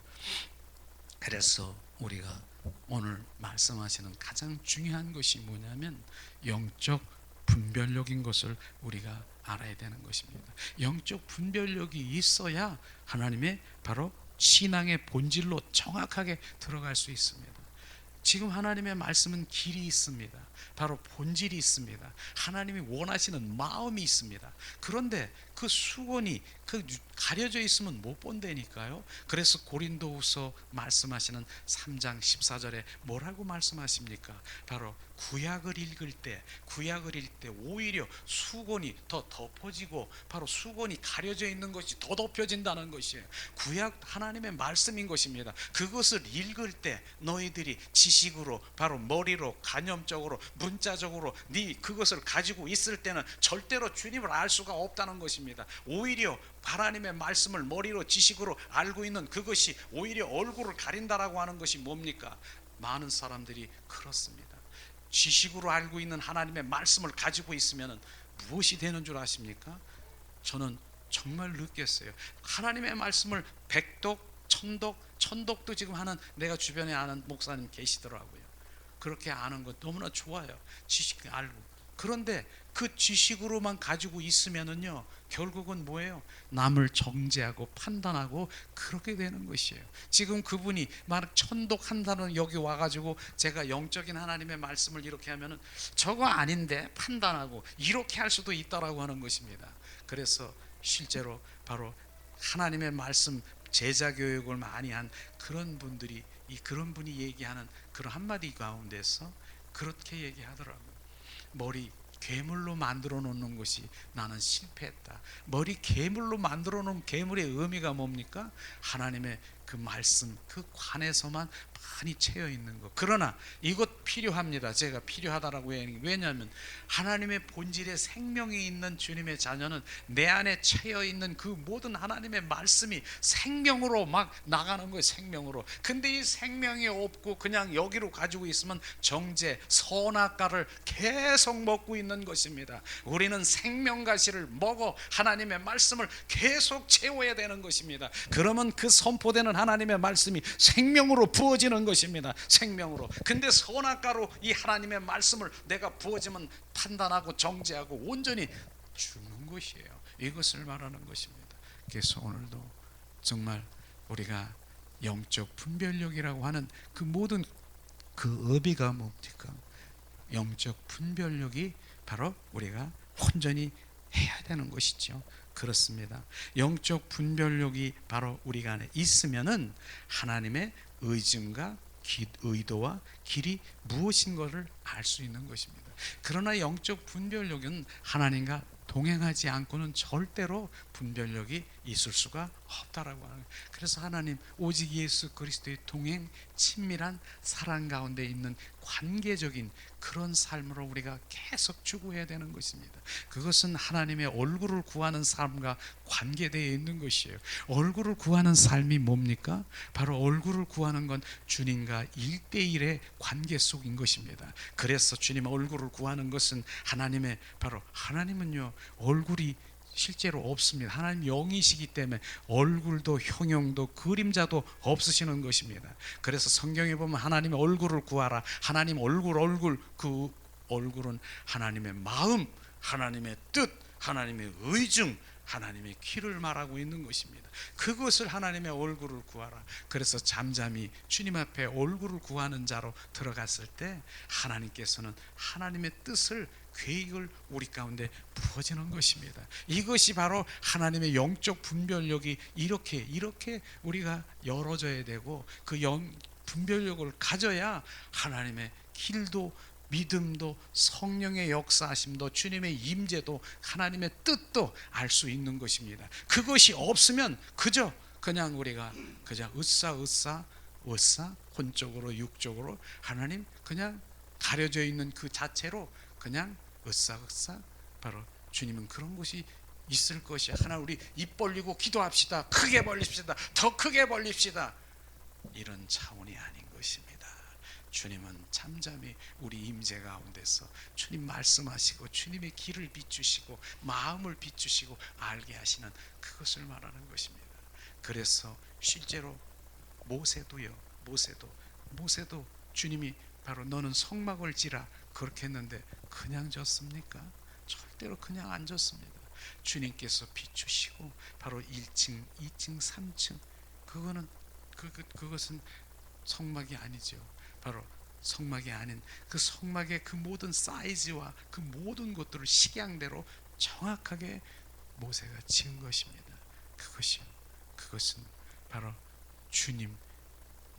그래서 우리가 오늘 말씀하시는 가장 중요한 것이 뭐냐면 영적 분별력인 것을 우리가 알아야 되는 것입니다. 영적 분별력이 있어야 하나님의 바로 신앙의 본질로 정확하게 들어갈 수 있습니다. 지금 하나님의 말씀은 길이 있습니다. 바로 본질이 있습니다. 하나님이 원하시는 마음이 있습니다. 그런데 그 수건이 가려져 있으면 못 본다니까요. 그래서 고린도후서 말씀하시는 3장 14절에 뭐라고 말씀하십니까? 바로 구약을 읽을 때 오히려 수건이 더 덮어지고 바로 수건이 가려져 있는 것이 더 덮여진다는 것이에요. 구약 하나님의 말씀인 것입니다. 그것을 읽을 때 너희들이 지식으로 바로 머리로 간접적으로 문자적으로 그것을 가지고 있을 때는 절대로 주님을 알 수가 없다는 것입니다. 오히려 하나님의 말씀을 머리로 지식으로 알고 있는 그것이 오히려 얼굴을 가린다라고 하는 것이 뭡니까? 많은 사람들이 그렇습니다. 지식으로 알고 있는 하나님의 말씀을 가지고 있으면 무엇이 되는 줄 아십니까? 저는 정말 느꼈어요. 하나님의 말씀을 백독, 천독도 지금 하는 내가 주변에 아는 목사님 계시더라고요. 그렇게 아는 것 너무나 좋아요. 지식 알고. 그런데 그 지식으로만 가지고 있으면은요, 결국은 뭐예요? 남을 정죄하고 판단하고 그렇게 되는 것이에요. 지금 그분이 막 천독한다는 여기 와가지고 제가 영적인 하나님의 말씀을 이렇게 하면은 저거 아닌데 판단하고 이렇게 할 수도 있다라고 하는 것입니다. 그래서 실제로 바로 하나님의 말씀 제자 교육을 많이 한 그런 분들이 그런 분이 얘기하는 그런 한마디 가운데서 그렇게 얘기하더라고요. 머리 괴물로 만들어 놓는 것이 나는 실패했다. 머리 괴물로 만들어 놓은 괴물의 의미가 뭡니까? 하나님의 그 말씀 그 관에서만 많이 채여 있는 것. 그러나 이것 필요합니다. 제가 필요하다라고 해요. 왜냐하면 하나님의 본질에 생명이 있는 주님의 자녀는 내 안에 채여 있는 그 모든 하나님의 말씀이 생명으로 막 나가는 거예요. 생명으로. 근데 이 생명이 없고 그냥 여기로 가지고 있으면 정죄, 선악과를 계속 먹고 있는 것입니다. 우리는 생명가시를 먹어 하나님의 말씀을 계속 채워야 되는 것입니다. 그러면 그 선포되는 하나님의 말씀이 생명으로 부어지는 것입니다. 생명으로. 근데 선악과로 이 하나님의 말씀을 내가 부어지면 판단하고 정죄하고 온전히 죽는 것이에요. 이것을 말하는 것입니다. 그래서 오늘도 정말 우리가 영적 분별력이라고 하는 그 모든 그 의미가 뭡니까? 영적 분별력이 바로 우리가 온전히 해야 되는 것이죠. 그렇습니다. 영적 분별력이 바로 우리가 안에 있으면은 하나님의 의중과 의도와 길이 무엇인 것을 알 수 있는 것입니다. 그러나 영적 분별력은 하나님과 동행하지 않고는 절대로 분별력이 있을 수가 없다라고 하는 거예요. 그래서 하나님 오직 예수 그리스도의 동행 친밀한 사랑 가운데 있는 관계적인 그런 삶으로 우리가 계속 추구해야 되는 것입니다. 그것은 하나님의 얼굴을 구하는 삶과 관계되어 있는 것이에요. 얼굴을 구하는 삶이 뭡니까? 바로 얼굴을 구하는 건 주님과 1대1의 관계 속인 것입니다. 그래서 주님 얼굴을 구하는 것은 하나님의 바로 하나님은요 얼굴이 실제로 없습니다. 하나님 영이시기 때문에 얼굴도 형용도 그림자도 없으시는 것입니다. 그래서 성경에 보면 하나님의 얼굴을 구하라. 하나님 얼굴 그 얼굴은 하나님의 마음, 하나님의 뜻, 하나님의 의중, 하나님의 귀를 말하고 있는 것입니다. 그것을 하나님의 얼굴을 구하라. 그래서 잠잠히 주님 앞에 얼굴을 구하는 자로 들어갔을 때 하나님께서는 하나님의 뜻을, 계획을 우리 가운데 부어지는 것입니다. 이것이 바로 하나님의 영적 분별력이 이렇게 우리가 열어져야 되고, 그 분별력을 가져야 하나님의 길도, 믿음도, 성령의 역사하심도, 주님의 임재도, 하나님의 뜻도 알 수 있는 것입니다. 그것이 없으면 그냥 우리가 으쌰 혼적으로 육적으로 하나님 그냥 가려져 있는 그 자체로 그냥 으쌰 바로 주님은 그런 것이 있을 것이야. 하나 우리 입 벌리고 기도합시다. 크게 벌립시다. 더 크게 벌립시다. 이런 차원이 아닌 것입니다. 주님은 잠잠히 우리 임재 가운데서 주님 말씀하시고 주님의 길을 비추시고 마음을 비추시고 알게 하시는 그것을 말하는 것입니다. 그래서 실제로 모세도 주님이 바로 너는 성막을 지라 그렇게 했는데 그냥 졌습니까? 절대로 그냥 안 졌습니다. 주님께서 비추시고 바로 1층, 2층, 3층 그것은 성막이 아니죠. 바로 성막이 아닌 그 성막의 그 모든 사이즈와 그 모든 것들을 식양대로 정확하게 모세가 지은 것입니다. 그것은 바로 주님,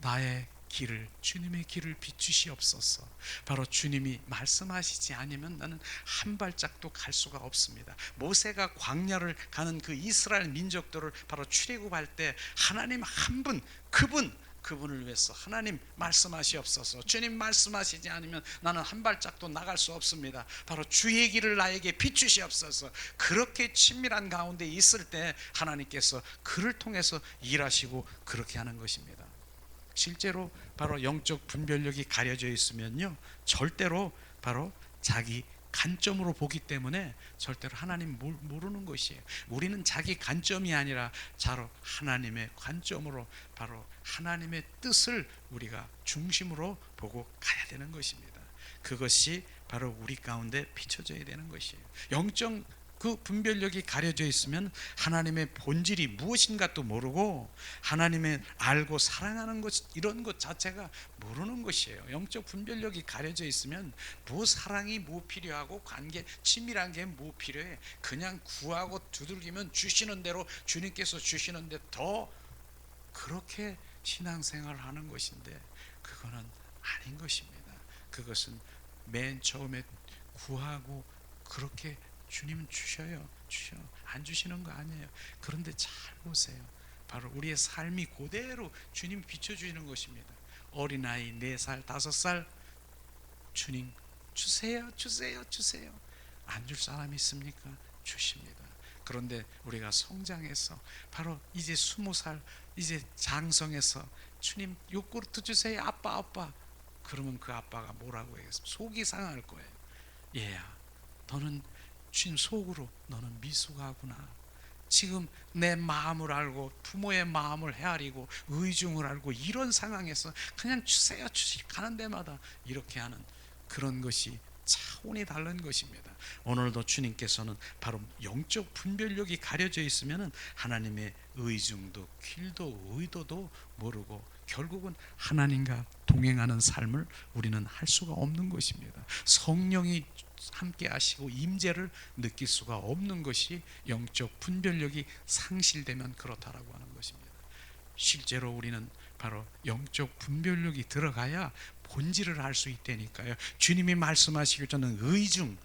나의 길을, 주님의 길을 비추시옵소서. 바로 주님이 말씀하시지 않으면 나는 한 발짝도 갈 수가 없습니다. 모세가 광야를 가는 그 이스라엘 민족들을 바로 출애굽할 때 하나님 한 분, 그분을 위해서 하나님 말씀하시옵소서. 주님 말씀하시지 않으면 나는 한 발짝도 나갈 수 없습니다. 바로 주의 길을 나에게 비추시옵소서. 그렇게 친밀한 가운데 있을 때 하나님께서 그를 통해서 일하시고 그렇게 하는 것입니다. 실제로 바로 영적 분별력이 가려져 있으면요, 절대로 바로 자기 관점으로 보기 때문에 절대로 하나님 모르는 것이에요. 우리는 자기 관점이 아니라 바로 하나님의 관점으로, 바로 하나님의 뜻을 우리가 중심으로 보고 가야 되는 것입니다. 그것이 바로 우리 가운데 비춰져야 되는 것이에요. 영적 그 분별력이 가려져 있으면 하나님의 본질이 무엇인가 도 모르고 하나님의 알고 사랑하는 것, 이런 것 자체가 모르는 것이에요. 영적 분별력이 가려져 있으면 뭐 사랑이 뭐 필요하고 관계, 친밀한 게 뭐 필요해. 그냥 구하고 두들기면 주시는 대로 주님께서 주시는데 더 그렇게 신앙생활을 하는 것인데 그거는 아닌 것입니다. 그것은 맨 처음에 구하고 그렇게 주님은 주셔 안 주시는 거 아니에요. 그런데 잘 보세요. 바로 우리의 삶이 그대로 주님 비춰주시는 것입니다. 어린아이 4살 5살 주님 주세요 안 줄 사람이 있습니까? 주십니다. 그런데 우리가 성장해서 바로 이제 20살 이제 장성해서 주님 요구르트 주세요 아빠 그러면 그 아빠가 뭐라고 해요? 속이 상할 거예요. 얘야 너는 주님 속으로 너는 미숙하구나. 지금 내 마음을 알고 부모의 마음을 헤아리고 의중을 알고 이런 상황에서 그냥 주세요 가는 데마다 이렇게 하는 그런 것이 차원이 다른 것입니다. 오늘도 주님께서는 바로 영적 분별력이 가려져 있으면 하나님의 의중도 길도 의도도 모르고 결국은 하나님과 동행하는 삶을 우리는 할 수가 없는 것입니다. 성령이 함께 하시고 임재를 느낄 수가 없는 것이 영적 분별력이 상실되면 그렇다라고 하는 것입니다. 실제로 우리는 바로 영적 분별력이 들어가야 본질을 알 수 있다니까요. 주님이 말씀하시길 저는 의중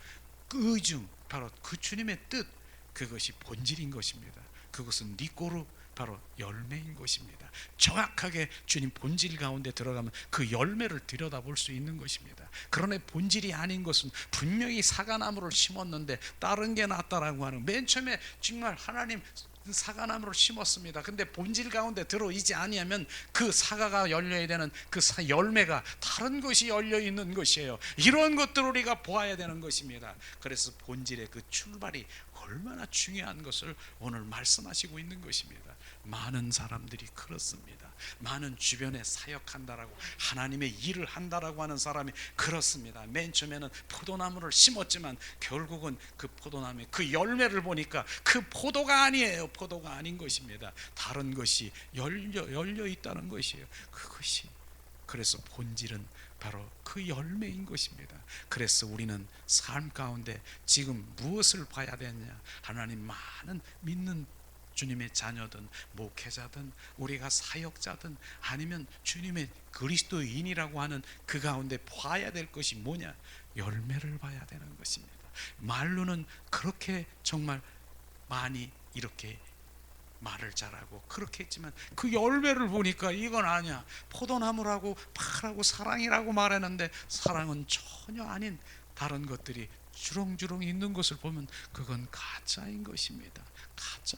바로 그 주님의 뜻, 그것이 본질인 것입니다. 그것은 니꼬르 바로 열매인 것입니다. 정확하게 주님 본질 가운데 들어가면 그 열매를 들여다볼 수 있는 것입니다. 그러나 본질이 아닌 것은 분명히 사과나무를 심었는데 다른 게 낫다라고 하는, 맨 처음에 정말 하나님 사과나무를 심었습니다. 근데 본질 가운데 들어오지 아니하면 그 사과가 열려야 되는 그 열매가 다른 것이 열려 있는 것이에요. 이런 것들을 우리가 보아야 되는 것입니다. 그래서 본질의 그 출발이 얼마나 중요한 것을 오늘 말씀하시고 있는 것입니다. 많은 사람들이 그렇습니다. 많은 주변에 사역한다라고 하나님의 일을 한다라고 하는 사람이 그렇습니다. 맨 처음에는 포도나무를 심었지만 결국은 그 포도나무의 그 열매를 보니까 그 포도가 아니에요. 포도가 아닌 것입니다. 다른 것이 열려 있다는 것이에요. 그것이 그래서 본질은 바로 그 열매인 것입니다. 그래서 우리는 삶 가운데 지금 무엇을 봐야 되느냐? 하나님 많은 믿는 주님의 자녀든 목회자든 우리가 사역자든 아니면 주님의 그리스도인이라고 하는 그 가운데 봐야 될 것이 뭐냐? 열매를 봐야 되는 것입니다. 말로는 그렇게 정말 많이 이렇게 말을 잘하고 그렇게 했지만 그 열매를 보니까 이건 아니야. 포도나무라고 파라고 사랑이라고 말하는데 사랑은 전혀 아닌 다른 것들이 주렁주렁 있는 것을 보면 그건 가짜인 것입니다. 가짜.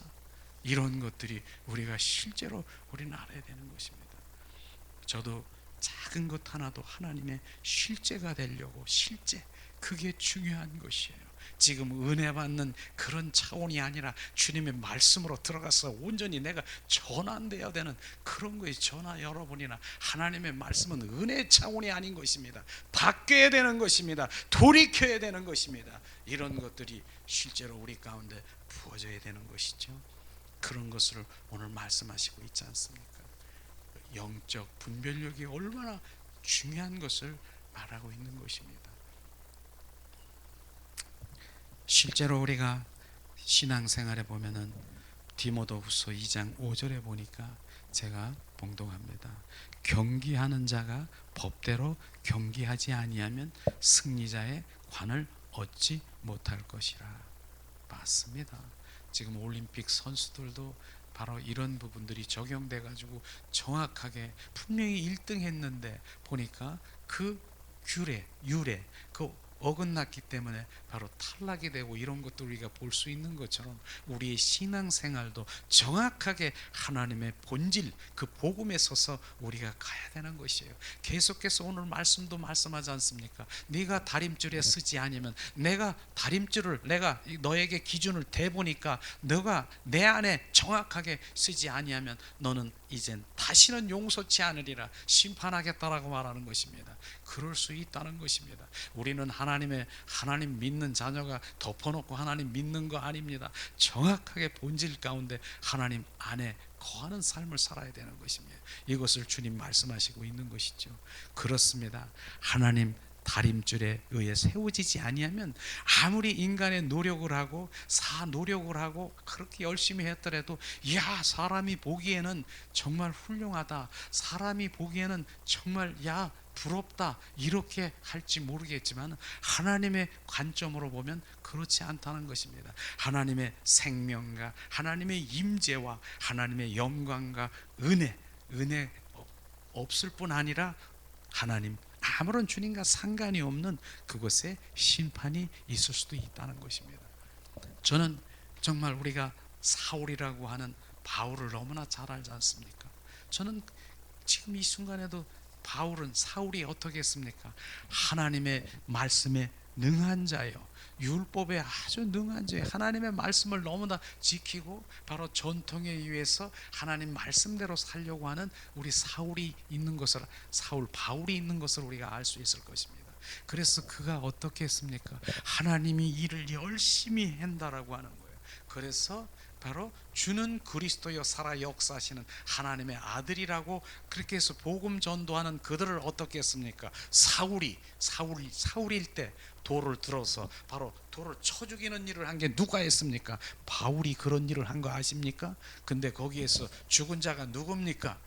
이런 것들이 우리가 실제로 우리는 알아야 되는 것입니다. 저도 작은 것 하나도 하나님의 실제가 되려고 실제 그게 중요한 것이에요. 지금 은혜 받는 그런 차원이 아니라 주님의 말씀으로 들어가서 온전히 내가 전환되어야 되는 그런 거에 전화 여러분이나 하나님의 말씀은 은혜 차원이 아닌 것입니다. 바뀌어야 되는 것입니다. 돌이켜야 되는 것입니다. 이런 것들이 실제로 우리 가운데 부어져야 되는 것이죠. 그런 것을 오늘 말씀하시고 있지 않습니까? 영적 분별력이 얼마나 중요한 것을 말하고 있는 것입니다. 실제로 우리가 신앙생활에 보면은 디모데후서 2장 5절에 보니까 제가 봉독합니다. 경기하는 자가 법대로 경기하지 아니하면 승리자의 관을 얻지 못할 것이라. 맞습니다. 지금 올림픽 선수들도 바로 이런 부분들이 적용돼 가지고 정확하게 분명히 1등 했는데 보니까 그 유래 그 어긋났기 때문에 바로 탈락이 되고 이런 것도 우리가 볼 수 있는 것처럼 우리의 신앙생활도 정확하게 하나님의 본질 그 복음에 서서 우리가 가야 되는 것이에요. 계속해서 오늘 말씀도 말씀하지 않습니까? 네가 다림줄에 쓰지 않으면 내가 다림줄을 내가 너에게 기준을 대보니까 너가 내 안에 정확하게 쓰지 아니하면 너는 이젠 다시는 용서치 않으리라 심판하겠다라고 말하는 것입니다. 그럴 수 있다는 것입니다. 우리는 하나님 믿는 자녀가 덮어놓고 하나님 믿는 거 아닙니다. 정확하게 본질 가운데 하나님 안에 거하는 삶을 살아야 되는 것입니다. 이것을 주님 말씀하시고 있는 것이죠. 그렇습니다. 하나님 다림줄에 의해 세워지지 아니하면 아무리 인간의 노력을 하고 노력을 하고 그렇게 열심히 했더라도 야 사람이 보기에는 정말 훌륭하다, 사람이 보기에는 정말 야 부럽다 이렇게 할지 모르겠지만 하나님의 관점으로 보면 그렇지 않다는 것입니다. 하나님의 생명과 하나님의 임재와 하나님의 영광과 은혜 없을 뿐 아니라 하나님 아무런 주님과 상관이 없는 그곳에 심판이 있을 수도 있다는 것입니다. 저는 정말 우리가 사울이라고 하는 바울을 너무나 잘 알지 않습니까? 저는 지금 이 순간에도 사울이 어떻게 했습니까? 하나님의 말씀에 능한 자예요. 율법에 아주 능한 자예요. 하나님의 말씀을 너무나 지키고 바로 전통에 의해서 하나님 말씀대로 살려고 하는 우리 바울이 있는 것을 우리가 알 수 있을 것입니다. 그래서 그가 어떻게 했습니까? 하나님이 일을 열심히 한다라고 하는 거예요. 그래서 바로 주는 그리스도여 살아 역사하시는 하나님의 아들이라고 그렇게 해서 복음 전도하는 그들을 어떻게 했습니까? 사울일 때 돌을 들어서 바로 돌을 쳐 죽이는 일을 한 게 누가 했습니까? 바울이 그런 일을 한 거 아십니까? 근데 거기에서 죽은 자가 누굽니까?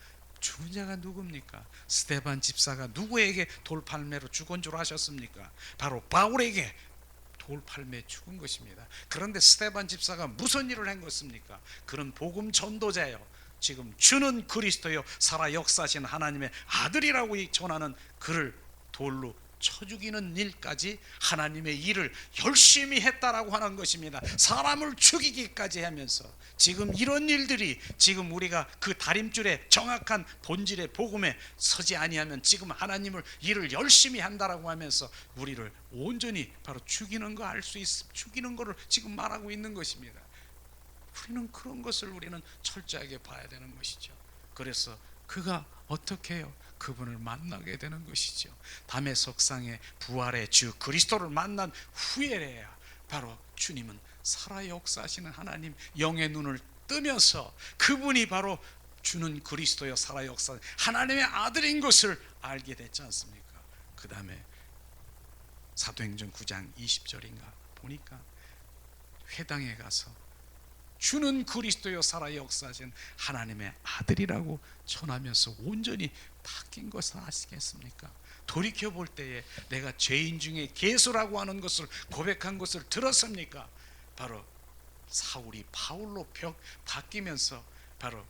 스데반 집사가 누구에게 돌팔매로 죽은 줄 아셨습니까? 바로 바울에게 돌팔매 죽은 것입니다. 그런데 스데반 집사가 무슨 일을 한 것입니까? 그런 복음 전도자예요. 지금 주는 그리스도요 살아 역사하신 하나님의 아들이라고 전하는 그를 돌로 쳐 죽이는 일까지 하나님의 일을 열심히 했다라고 하는 것입니다. 사람을 죽이기까지 하면서 지금 이런 일들이 지금 우리가 그 다림줄에 정확한 본질의 복음에 서지 아니하면 지금 하나님을 일을 열심히 한다라고 하면서 우리를 온전히 바로 죽이는 거 알 수 있음, 죽이는 거를 지금 말하고 있는 것입니다. 우리는 그런 것을 우리는 철저하게 봐야 되는 것이죠. 그래서 그가 어떻게 해요? 그분을 만나게 되는 것이죠. 담의 석상에 부활의 주 그리스도를 만난 후에야 바로 주님은 살아 역사하시는 하나님 영의 눈을 뜨면서 그분이 바로 주는 그리스도여 살아 역사 하나님의 아들인 것을 알게 됐지 않습니까? 그 다음에 사도행전 9장 20절인가 보니까 회당에 가서 주는 그리스도여 살아 역사하신 하나님의 아들이라고 전하면서 온전히 바뀐 것을 아시겠습니까? 돌이켜 볼 때에 내가 죄인 중에 괴수라고 하는 것을 고백한 것을 들었습니까? 바로 사울이 바울로 바뀌면서 바로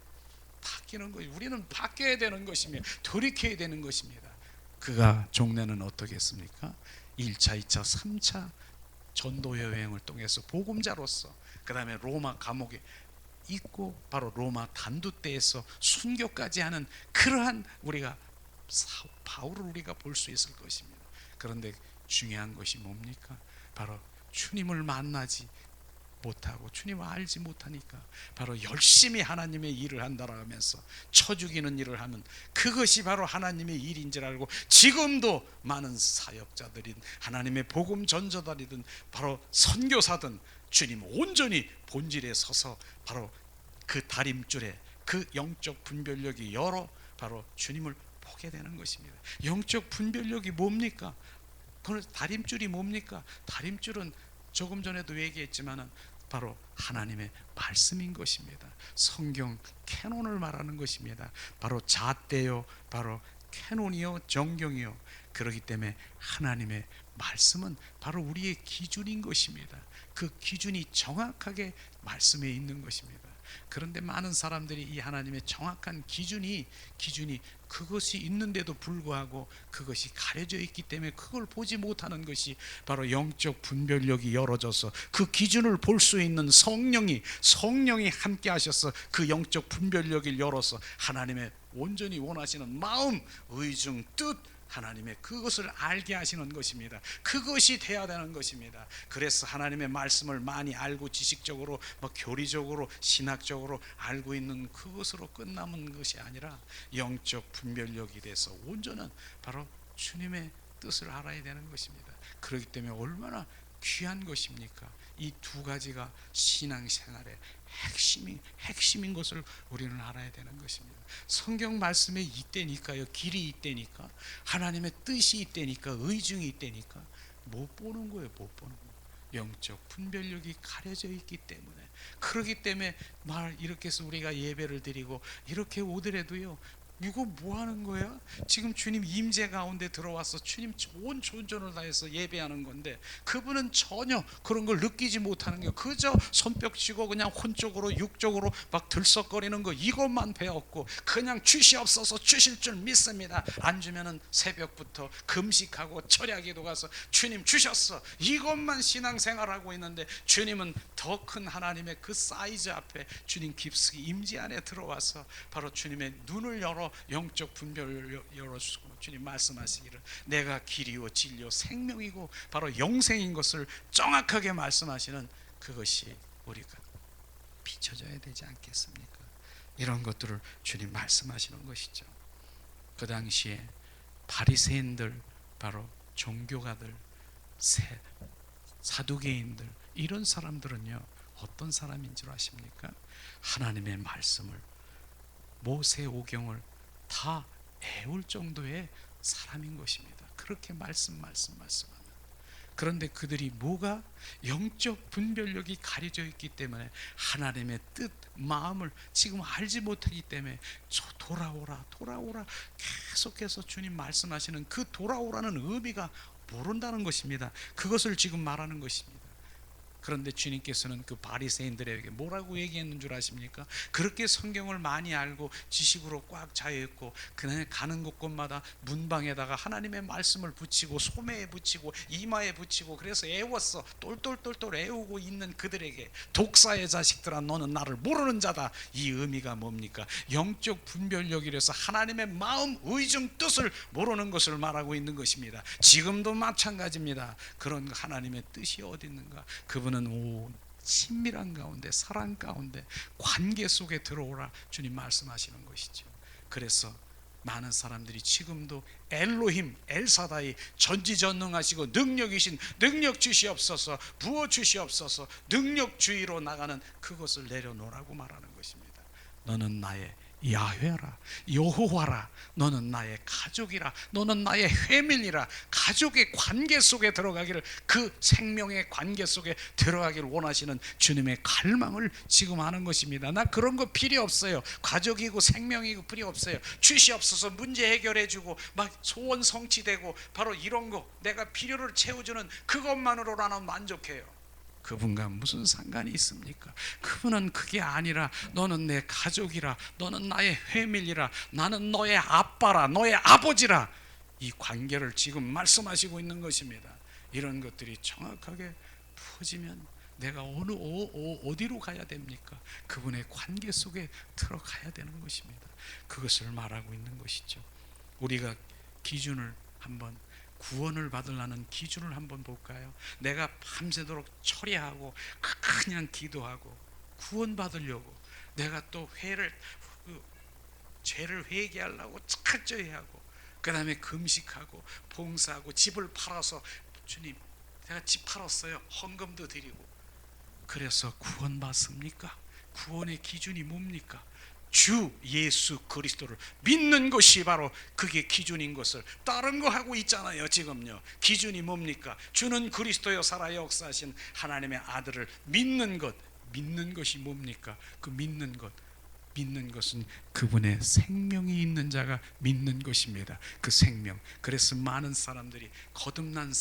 바뀌는 거예요. 우리는 바뀌어야 되는 것이며 돌이켜야 되는 것입니다. 그가 종래는 어떻겠습니까? 1차, 2차, 3차 전도 여행을 통해서 복음자로서 그 다음에 로마 감옥에 있고 바로 로마 단두대에서 순교까지 하는 그러한 우리가 바울을 우리가 볼 수 있을 것입니다. 그런데 중요한 것이 뭡니까? 바로 주님을 만나지 못하고 주님을 알지 못하니까 바로 열심히 하나님의 일을 한다라 하면서 쳐 죽이는 일을 하면 그것이 바로 하나님의 일인 줄 알고 지금도 많은 사역자들인 하나님의 복음 전도자들이든 바로 선교사든 주님 온전히 본질에 서서 바로 그 다림줄에 그 영적 분별력이 열어 바로 주님을 보게 되는 것입니다. 영적 분별력이 뭡니까? 그 다림줄이 뭡니까? 다림줄은 조금 전에도 얘기했지만은 바로 하나님의 말씀인 것입니다. 성경 캐논을 말하는 것입니다. 바로 잣대요, 바로 캐논이요, 정경이요. 그렇기 때문에 하나님의 말씀은 바로 우리의 기준인 것입니다. 그 기준이 정확하게 말씀에 있는 것입니다. 그런데 많은 사람들이 이 하나님의 정확한 기준이 그것이 있는데도 불구하고 그것이 가려져 있기 때문에 그걸 보지 못하는 것이 바로 영적 분별력이 열어져서 그 기준을 볼 수 있는 성령이 함께 하셔서 그 영적 분별력을 열어서 하나님의 온전히 원하시는 마음, 의중, 뜻 하나님의 그것을 알게 하시는 것입니다. 그것이 돼야 되는 것입니다. 그래서 하나님의 말씀을 많이 알고 지식적으로 교리적으로 신학적으로 알고 있는 그것으로 끝남은 것이 아니라 영적 분별력이 돼서 온전한 바로 주님의 뜻을 알아야 되는 것입니다. 그렇기 때문에 얼마나 귀한 것입니까? 이 두 가지가 신앙생활의 핵심인 것을 우리는 알아야 되는 것입니다. 성경 말씀에 있다니까요. 길이 있다니까, 하나님의 뜻이 있다니까, 의중이 있다니까 못 보는 거예요. 못 보는 거예요. 영적 분별력이 가려져 있기 때문에. 그렇기 때문에 이렇게 해서 우리가 예배를 드리고 이렇게 오더라도요, 이거 뭐 하는 거야? 지금 주님 임재 가운데 들어와서 주님 온 존전을 다해서 예배하는 건데 그분은 전혀 그런 걸 느끼지 못하는 게 그저 손뼉 치고 그냥 혼적으로 육적으로 막 들썩거리는 거 이것만 배웠고 그냥 주시옵소서 주실 줄 믿습니다. 안 주면은 새벽부터 금식하고 철야기도 가서 주님 주셨어 이것만 신앙생활하고 있는데 주님은 더 큰 하나님의 그 사이즈 앞에 주님 깊숙이 임재 안에 들어와서 바로 주님의 눈을 열어 영적 분별을 열어주고 주님 말씀하시기를 내가 길이요 진리요 생명이고 바로 영생인 것을 정확하게 말씀하시는 그것이 우리가 비춰져야 되지 않겠습니까? 이런 것들을 주님 말씀하시는 것이죠. 그 당시에 바리새인들 바로 종교가들 사두개인들 이런 사람들은요 어떤 사람인 줄 아십니까? 하나님의 말씀을 모세오경을 다 애울 정도의 사람인 것입니다. 그렇게 말씀하면 그런데 그들이 뭐가 영적 분별력이 가려져 있기 때문에 하나님의 뜻, 마음을 지금 알지 못하기 때문에 돌아오라 계속해서 주님 말씀하시는 그 돌아오라는 의미가 모른다는 것입니다. 그것을 지금 말하는 것입니다. 그런데 주님께서는 그 바리새인들에게 뭐라고 얘기했는 줄 아십니까? 그렇게 성경을 많이 알고 지식으로 꽉 차여 있고 그냥 가는 곳곳마다 문방에다가 하나님의 말씀을 붙이고 소매에 붙이고 이마에 붙이고 그래서 애웠어. 똘똘똘똘 애우고 있는 그들에게 독사의 자식들아 너는 나를 모르는 자다. 이 의미가 뭡니까? 영적 분별력이라서 하나님의 마음, 의중, 뜻을 모르는 것을 말하고 있는 것입니다. 지금도 마찬가지입니다. 그런 하나님의 뜻이 어디 있는가? 그분은 친밀한 가운데, 사랑 가운데, 관계 속에 들어오라 주님 말씀하시는 것이죠. 그래서 많은 사람들이 지금도 엘로힘, 엘사다이, 전지전능하시고 능력이신 능력 주시옵소서, 부어 주시옵소서, 능력주의로 나가는 그것을 내려놓으라고 말하는 것입니다. 너는 나의 야훼라, 여호와라. 너는 나의 가족이라. 너는 나의 회민이라. 가족의 관계 속에 들어가기를, 그 생명의 관계 속에 들어가기를 원하시는 주님의 갈망을 지금 하는 것입니다. 나 그런 거 필요 없어요. 가족이고 생명이고 필요 없어요. 주시옵소서 문제 해결해주고 막 소원 성취되고 바로 이런 거 내가 필요를 채워주는 그것만으로 나는 만족해요. 그분과 무슨 상관이 있습니까? 그분은 그게 아니라 너는 내 가족이라, 너는 나의 회밀이라, 나는 너의 아빠라, 너의 아버지라, 이 관계를 지금 말씀하시고 있는 것입니다. 이런 것들이 정확하게 퍼지면 내가 어디로 가야 됩니까? 그분의 관계 속에 들어가야 되는 것입니다. 그것을 말하고 있는 것이죠. 우리가 기준을 한번, 구원을 받으려는 기준을 한번 볼까요? 내가 밤새도록 처리하고 그냥 기도하고 구원 받으려고 내가 또 죄를 회개하려고 철저히 하고 그 다음에 금식하고 봉사하고 집을 팔아서 주님 내가 집 팔았어요. 헌금도 드리고. 그래서 구원 받습니까? 구원의 기준이 뭡니까? 주 예수 그리스도를 믿는 것이 바로 그게 기준인 것을 다른 거 하고 있잖아요. 지금요 기준이 뭡니까? 주는 그리스도여 살아 역사하신 하나님의 아들을 믿는 것. 믿는 것이 뭡니까? 그 믿는 것은 그분의 생명이 있는 자가 믿는 것입니다. 그 생명. 그래서 많은 사람들이 거듭난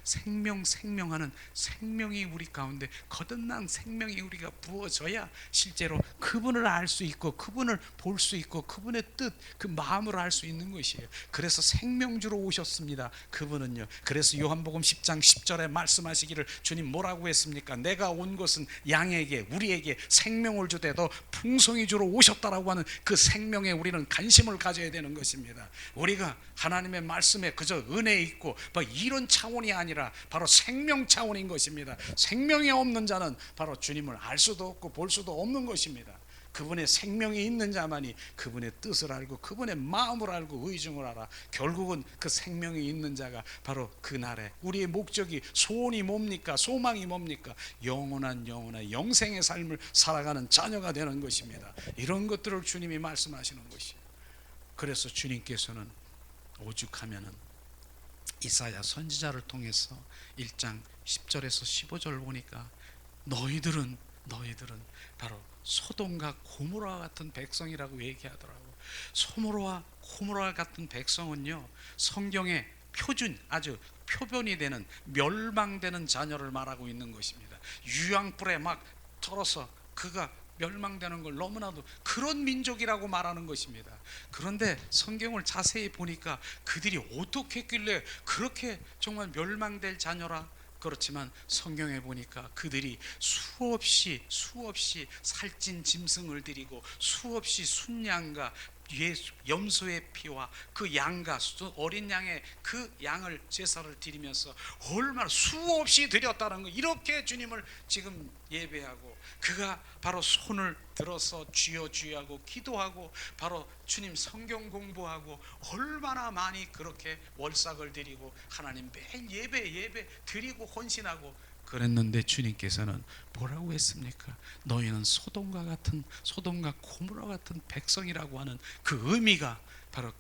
생명하는 생명이 우리 가운데, 거듭난 생명이 우리가 부어져야 실제로 그분을 알 수 있고 그분을 볼 수 있고 그분의 뜻, 그 마음을 알 수 있는 것이에요. 그래서 생명주로 오셨습니다. 그분은요. 그래서 요한복음 10장 10절에 말씀하시기를 주님 뭐라고 했습니까? 내가 온 것은 양에게, 우리에게 생명을 주되 더 풍성히 주로 오셨다라고 하는 그 생명에 우리는 관심을 가져야 되는 것입니다. 우리가 하나님의 말씀에 그저 은혜 있고 뭐 이런 차원이 아니라 바로 생명 차원인 것입니다. 생명이 없는 자는 바로 주님을 알 수도 없고 볼 수도 없는 것입니다. 그분의 생명이 있는 자만이 그분의 뜻을 알고 그분의 마음을 알고 의중을 알아. 결국은 그 생명이 있는 자가 바로 그날에 우리의 목적이, 소원이 뭡니까? 소망이 뭡니까? 영원한 영생의 삶을 살아가는 자녀가 되는 것입니다. 이런 것들을 주님이 말씀하시는 것이에요. 그래서 주님께서는 오죽하면은 이사야 선지자를 통해서 1장 10절에서 15절 보니까 너희들은 바로 소돔과 고모라 같은 백성이라고 얘기하더라고. 소돔과 고모라 같은 백성은요 성경의 표준, 아주 표본이 되는 멸망되는 자녀를 말하고 있는 것입니다. 유황불에 막 털어서 그가 멸망되는 걸 너무나도 그런 민족이라고 말하는 것입니다. 그런데 성경을 자세히 보니까 그들이 어떻게 했길래 그렇게 정말 멸망될 자녀라? 그렇지만 성경에 보니까 그들이 수없이 살찐 짐승을 드리고 수없이 순양과 염소의 피와 그 양과 어린 양의 그 양을 제사를 드리면서 얼마나 수없이 드렸다는 거. 이렇게 주님을 지금 예배하고 그가 바로 손을 들어서 주여 하고 기도하고 바로 주님 성경 공부하고 얼마나 많이 그렇게 월삭을 드리고 하나님 매일 예배 드리고 헌신하고 그랬는데 주님께서는 뭐라고 했습니까? 너희는 소돔과 고모라 같은 백성이라고 하는 그 의미가 바로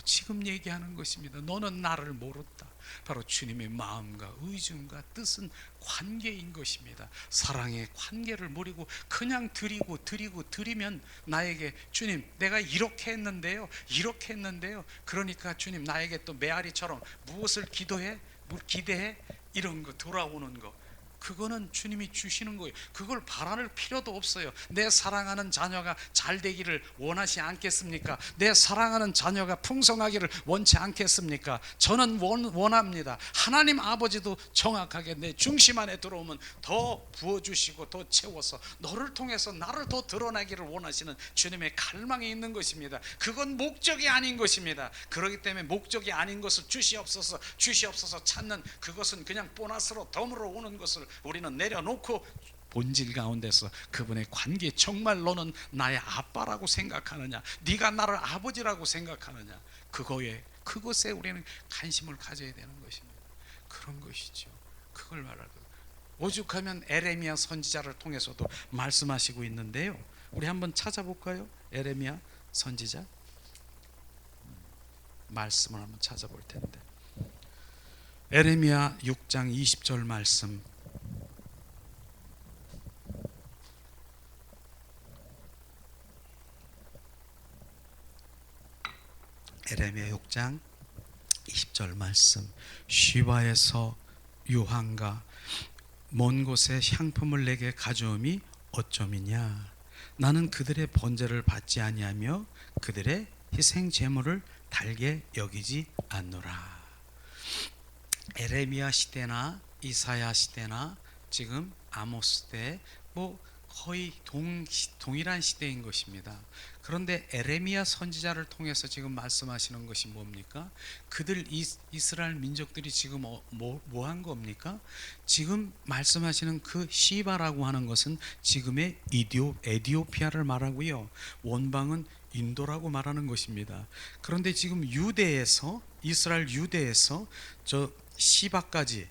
지금 얘기하는 것입니다. 너는 나를 모른다. 바로 주님의 마음과 의중과 뜻은 관계인 것입니다. 사랑의 관계를 모르고 그냥 드리면 나에게 주님 내가 이렇게 했는데요 그러니까 주님 나에게 또 메아리처럼 무엇을 기대해 이런 거 돌아오는 거, 그거는 주님이 주시는 거예요. 그걸 바랄 필요도 없어요. 내 사랑하는 자녀가 잘 되기를 원하지 않겠습니까? 내 사랑하는 자녀가 풍성하기를 원치 않겠습니까? 저는 원합니다. 하나님 아버지도 정확하게 내 중심 안에 들어오면 더 부어주시고 더 채워서 너를 통해서 나를 더 드러나기를 원하시는 주님의 갈망이 있는 것입니다. 그건 목적이 아닌 것입니다. 그렇기 때문에 목적이 아닌 것을 주시옵소서 찾는 그것은 그냥 보너스로 덤으로 오는 것을 우리는 내려놓고 본질 가운데서 그분의 관계, 정말 너는 나의 아빠라고 생각하느냐, 네가 나를 아버지라고 생각하느냐, 그것에 우리는 관심을 가져야 되는 것입니다. 그런 것이죠. 그걸 말하고 오죽하면 에레미야 선지자를 통해서도 말씀하시고 있는데요. 우리 한번 찾아볼까요? 에레미야 선지자 말씀을 한번 찾아볼 텐데, 에레미야 6장 20절 말씀. 에레미야 6장 20절 말씀. 시바에서 유황과 먼 곳에 향품을 내게 가져옴이 어쩌미냐. 나는 그들의 번제를 받지 아니하며 그들의 희생 제물을 달게 여기지 않노라. 에레미야 시대나 이사야 시대나 지금 아모스 때 거의 동일한 시대인 것입니다. 그런데 에레미야 선지자를 통해서 지금 말씀하시는 것이 뭡니까? 그들 이스라엘 민족들이 지금 뭐 한 겁니까? 지금 말씀하시는 그 시바라고 하는 것은 지금의 에디오피아를 말하고요, 원방은 인도라고 말하는 것입니다. 그런데 지금 이스라엘 유대에서 저 시바까지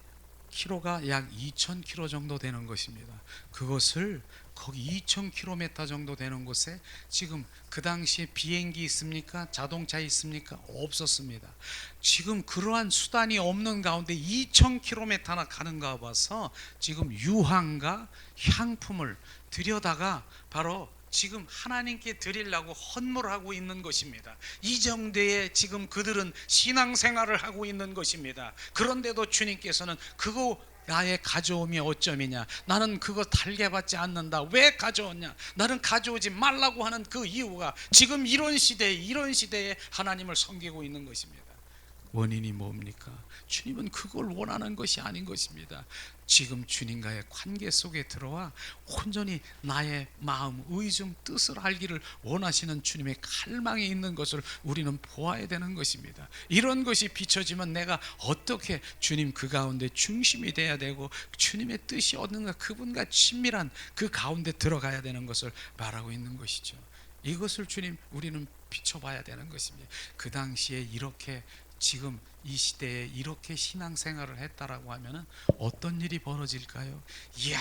키로가 약 2,000km 정도 되는 것입니다. 그것을 거기 2,000km 정도 되는 곳에 지금 그 당시에 비행기 있습니까? 자동차 있습니까? 없었습니다. 지금 그러한 수단이 없는 가운데 2,000km나 가는가 봐서 지금 유황과 향품을 들여다가 바로 지금 하나님께 드리려고 헌물하고 있는 것입니다. 이 정도의 지금 그들은 신앙생활을 하고 있는 것입니다. 그런데도 주님께서는 그거 나의 가져오면 어쩌미냐, 나는 그거 달게 받지 않는다. 왜 가져오냐, 나는 가져오지 말라고 하는 그 이유가 지금 이런 시대에 하나님을 섬기고 있는 것입니다. 원인이 뭡니까? 주님은 그걸 원하는 것이 아닌 것입니다. 지금 주님과의 관계 속에 들어와 온전히 나의 마음, 의중, 뜻을 알기를 원하시는 주님의 갈망이 있는 것을 우리는 보아야 되는 것입니다. 이런 것이 비춰지면 내가 어떻게 주님 그 가운데 중심이 돼야 되고 주님의 뜻이 어딘가 그분과 친밀한 그 가운데 들어가야 되는 것을 말하고 있는 것이죠. 이것을 우리는 비춰봐야 되는 것입니다. 그 당시에 이렇게 지금 이 시대에 이렇게 신앙생활을 했다라고 하면은 어떤 일이 벌어질까요? 이야,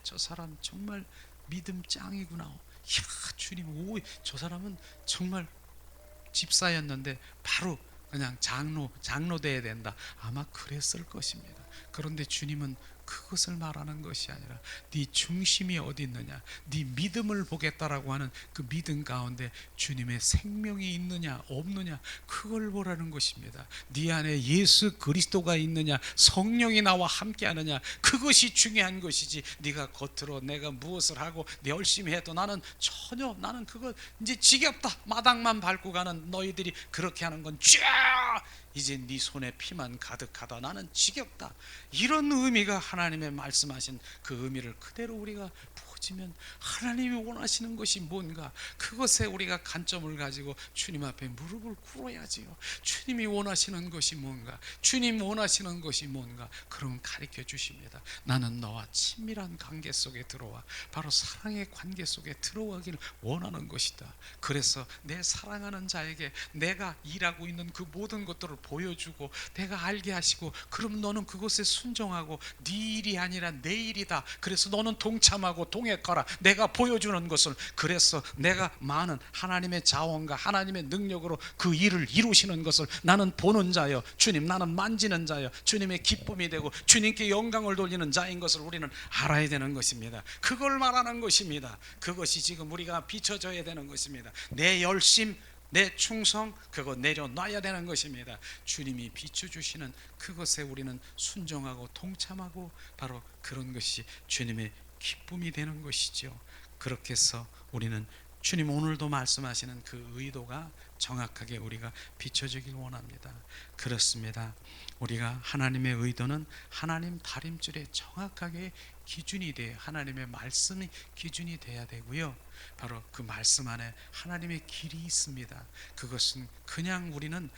저 사람 정말 믿음 짱이구나. 이야, 주님, 저 사람은 정말 집사였는데 바로 그냥 장로 돼야 된다. 아마 그랬을 것입니다. 그런데 주님은 그것을 말하는 것이 아니라 네 중심이 어디 있느냐, 네 믿음을 보겠다라고 하는 그 믿음 가운데 주님의 생명이 있느냐 없느냐, 그걸 보라는 것입니다. 네 안에 예수 그리스도가 있느냐, 성령이 나와 함께 하느냐, 그것이 중요한 것이지 네가 겉으로 내가 무엇을 하고 열심히 해도 나는 그거 이제 지겹다, 마당만 밟고 가는 너희들이 그렇게 하는 건 쫙 이제 네 손에 피만 가득하다, 나는 지겹다, 이런 의미가 하나님의 말씀하신 그 의미를 그대로 우리가 보지면 하나님이 원하시는 것이 뭔가, 그것에 우리가 관점을 가지고 주님 앞에 무릎을 꿇어야지요. 주님이 원하시는 것이 뭔가, 주님 원하시는 것이 뭔가, 그럼 가르쳐 주십니다. 나는 너와 친밀한 관계 속에 들어와 바로 사랑의 관계 속에 들어가기를 원하는 것이다. 그래서 내 사랑하는 자에게 내가 일하고 있는 그 모든 것들을 보여주고 내가 알게 하시고, 그럼 너는 그것에 순종하고 네 일이 아니라 내 일이다. 그래서 너는 동참하고 동행하라. 내가 보여주는 것을, 그래서 내가 많은 하나님의 자원과 하나님의 능력으로 그 일을 이루시는 것을 나는 보는 자요, 주님, 나는 만지는 자요, 주님의 기쁨이 되고 주님께 영광을 돌리는 자인 것을 우리는 알아야 되는 것입니다. 그걸 말하는 것입니다. 그것이 지금 우리가 비춰져야 되는 것입니다. 내 열심, 내 충성 그거 내려놔야 되는 것입니다. 주님이 비춰주시는 그것에 우리는 순종하고 동참하고 바로 그런 것이 주님의 기쁨이 되는 것이죠. 그렇게 해서 우리는 주님 오늘도 말씀하시는 그 의도가 정확하게 우리가 비춰지길 원합니다. 그렇습니다. 우리가 하나님의 의도는 하나님 다림줄에 정확하게 기준이 돼야, 하나님의 말씀이 기준이 돼야 되고요. 바로 그 말씀 안에 하나님의 길이 있습니다. 그것은 그냥 우리는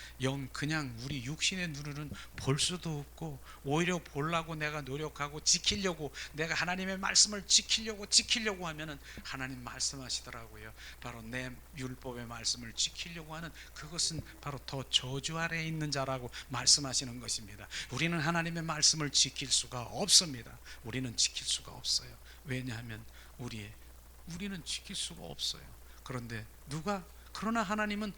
그냥 우리 육신의 눈으로는 볼 수도 없고, 오히려 보려고 내가 노력하고 지키려고, 내가 하나님의 말씀을 지키려고 하면은 하나님 말씀하시더라고요. 바로 내 율법의 말씀을 지키려고 하는 그것은 바로 더 저주 아래에 있는 자라고 말씀하시는 것입니다. 우리는 하나님의 말씀을 지킬 수가 없습니다. 우리는 지킬 수가 없어요. 왜냐하면 우리는 지킬 수가 없어요. 그러나 하나님은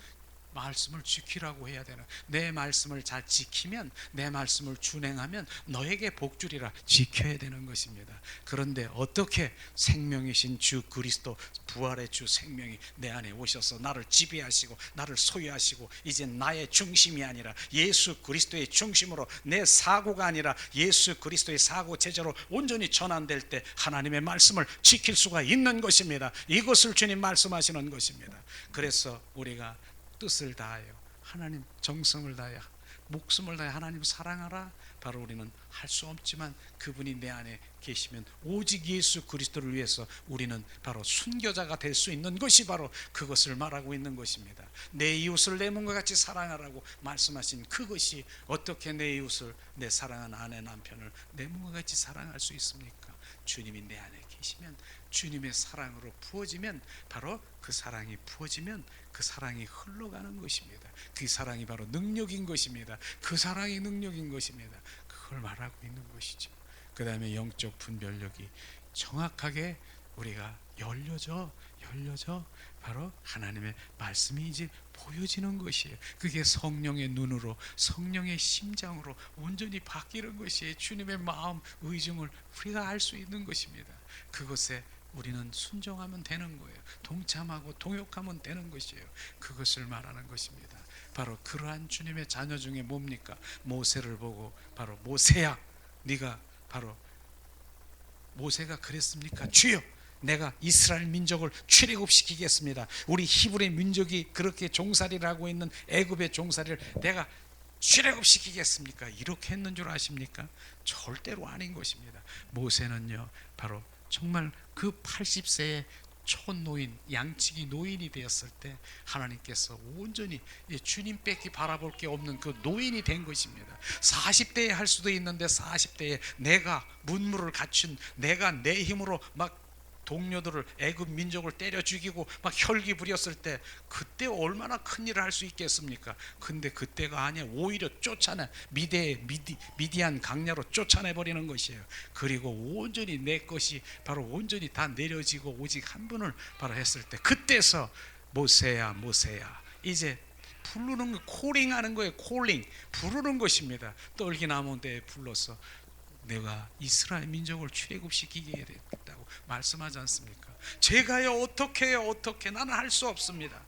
말씀을 지키라고 해야 되나? 내 말씀을 잘 지키면, 내 말씀을 준행하면 너에게 복주리라, 지켜야 되는 것입니다. 그런데 어떻게 생명이신 주 그리스도, 부활의 주 생명이 내 안에 오셔서 나를 지배하시고 나를 소유하시고, 이제 나의 중심이 아니라 예수 그리스도의 중심으로, 내 사고가 아니라 예수 그리스도의 사고 체제로 온전히 전환될 때 하나님의 말씀을 지킬 수가 있는 것입니다. 이것을 주님 말씀하시는 것입니다. 그래서 우리가 뜻을 다하여, 하나님 정성을 다하여, 목숨을 다하여 하나님 사랑하라. 바로 우리는 할 수 없지만 그분이 내 안에 계시면 오직 예수 그리스도를 위해서 우리는 바로 순교자가 될 수 있는 것이 바로 그것을 말하고 있는 것입니다. 내 이웃을 내 몸과 같이 사랑하라고 말씀하신 그것이, 어떻게 내 이웃을, 내 사랑하는 아내 남편을 내 몸과 같이 사랑할 수 있습니까? 주님이 내 안에 계시면, 주님의 사랑으로 부어지면, 바로 그 사랑이 부어지면 그 사랑이 흘러가는 것입니다. 그 사랑이 바로 능력인 것입니다. 그 사랑이 능력인 것입니다. 그걸 말하고 있는 것이죠. 그 다음에 영적 분별력이 정확하게 우리가 열려져 바로 하나님의 말씀이 이제 보여지는 것이에요. 그게 성령의 눈으로, 성령의 심장으로 온전히 바뀌는 것이에요. 주님의 마음, 의중을 우리가 알 수 있는 것입니다. 그것에 우리는 순종하면 되는 거예요. 동참하고 동역하면 되는 것이에요. 그것을 말하는 것입니다. 바로 그러한 주님의 자녀 중에 뭡니까? 모세를 보고 바로 모세야, 네가 바로, 모세가 그랬습니까? 주여, 내가 이스라엘 민족을 출애굽시키겠습니다. 우리 히브리 민족이 그렇게 종살이를 하고 있는 애굽의 종살이를 내가 출애굽시키겠습니까? 이렇게 했는 줄 아십니까? 절대로 아닌 것입니다. 모세는요, 바로 정말 그 80세의 촌노인, 양치기 노인이 되었을 때 하나님께서 온전히 주님밖에 바라볼 게 없는 그 노인이 된 것입니다. 40대에 할 수도 있는데 40대에 내가 문무를 갖춘, 내가 내 힘으로 막 동료들을, 애굽 민족을 때려 죽이고 막 혈기 부렸을 때, 그때 얼마나 큰 일을 할 수 있겠습니까? 근데 그때가 아니야. 오히려 쫓아내, 미디안 강야로 쫓아내버리는 것이에요. 그리고 온전히 내 것이 바로 온전히 다 내려지고 오직 한 분을 바로 했을 때, 그때서 모세야 모세야, 이제 부르는 거, 콜링하는 거예요. 콜링, 부르는 것입니다. 떨기나무대에 불러서 내가 이스라엘 민족을 출애굽시키게 되겠다고 말씀하지 않습니까? 제가요 어떻게 해요? 어떻게, 나는 할 수 없습니다.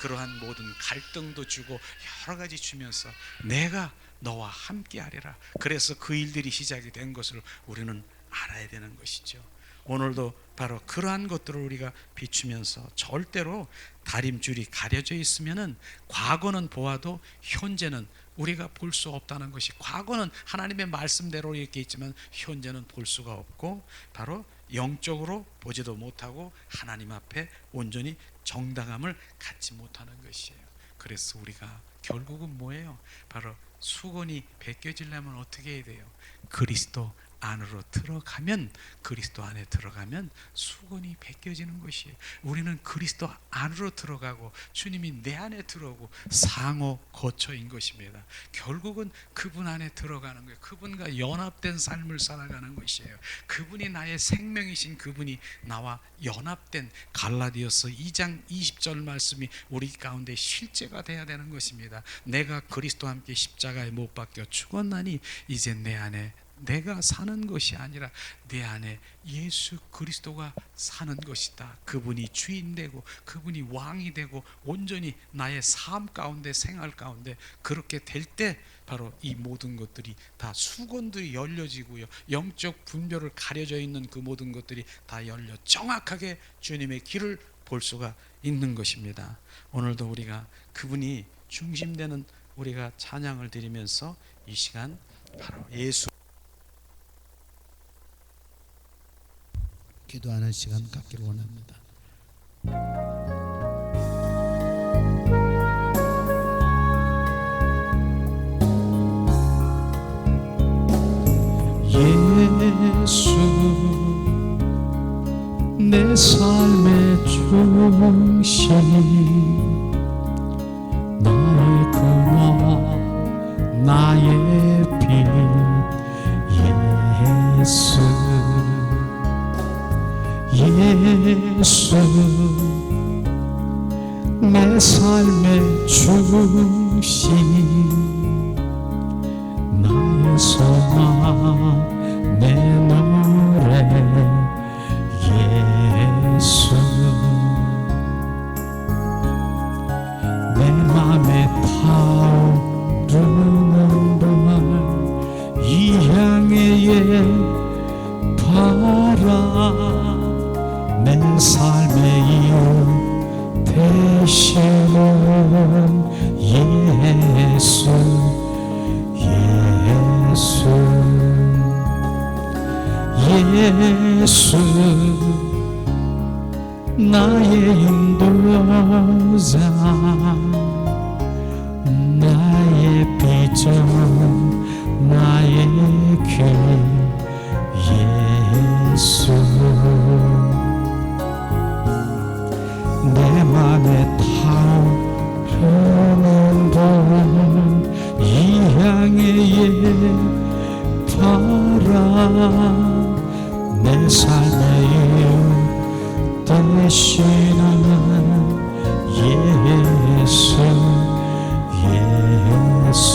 그러한 모든 갈등도 주고 여러 가지 주면서 내가 너와 함께 하리라. 그래서 그 일들이 시작이 된 것을 우리는 알아야 되는 것이죠. 오늘도 바로 그러한 것들을 우리가 비추면서, 절대로 다림줄이 가려져 있으면은 과거는 보아도 현재는 우리가 볼 수 없다는 것이, 과거는 하나님의 말씀대로 이렇게 있지만 현재는 볼 수가 없고, 바로 영적으로 보지도 못하고 하나님 앞에 온전히 정당함을 갖지 못하는 것이에요. 그래서 우리가 결국은 뭐예요? 바로 수건이 벗겨지려면 어떻게 해야 돼요? 그리스도 안으로 들어가면, 그리스도 안에 들어가면 수건이 벗겨지는 것이에요. 우리는 그리스도 안으로 들어가고 주님이 내 안에 들어오고 상호 거처인 것입니다. 결국은 그분 안에 들어가는 거예요. 그분과 연합된 삶을 살아가는 것이에요. 그분이 나의 생명이신 그분이 나와 연합된, 갈라디아서 2장 20절 말씀이 우리 가운데 실제가 돼야 되는 것입니다. 내가 그리스도와 함께 십자가에 못 박혀 죽었나니 이제 내 안에 내가 사는 것이 아니라 내 안에 예수 그리스도가 사는 것이다. 그분이 주인 되고 그분이 왕이 되고 온전히 나의 삶 가운데 생활 가운데 그렇게 될 때 바로 이 모든 것들이 다 수건들이 열려지고요, 영적 분별을 가려져 있는 그 모든 것들이 다 열려 정확하게 주님의 길을 볼 수가 있는 것입니다. 오늘도 우리가 그분이 중심되는 우리가 찬양을 드리면서 이 시간 바로 예수 기도하는 시간 갖기를 원합니다. 예수 내 삶의 중심, 나의 근원, 나의 빛, 예수 예수 내 삶의 중심, 나의 소망, 내 노래, 예수 내 맘에 타오르는 불, 이 향의 바라 내 삶의 이유 되시는 예수 예수 예수 나의 인도자, 나의 비전, 나의 길, 예수 내 맘에 타오르는 불, 이 향의 바라 내 삶의 이유 되시는 예수 예수.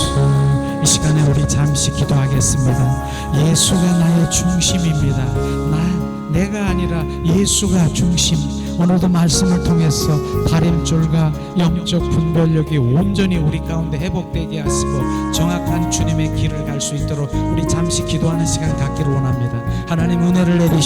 이 시간에 우리 잠시 기도하겠습니다. 예수가 나의 중심입니다. 내가 아니라 예수가 중심. 오늘도 말씀을 통해서 다림줄과 영적 분별력이 온전히 우리 가운데 회복되게 하시고 정확한 주님의 길을 갈 수 있도록 우리 잠시 기도하는 시간 갖기를 원합니다. 하나님 은혜를 내리시옵소서.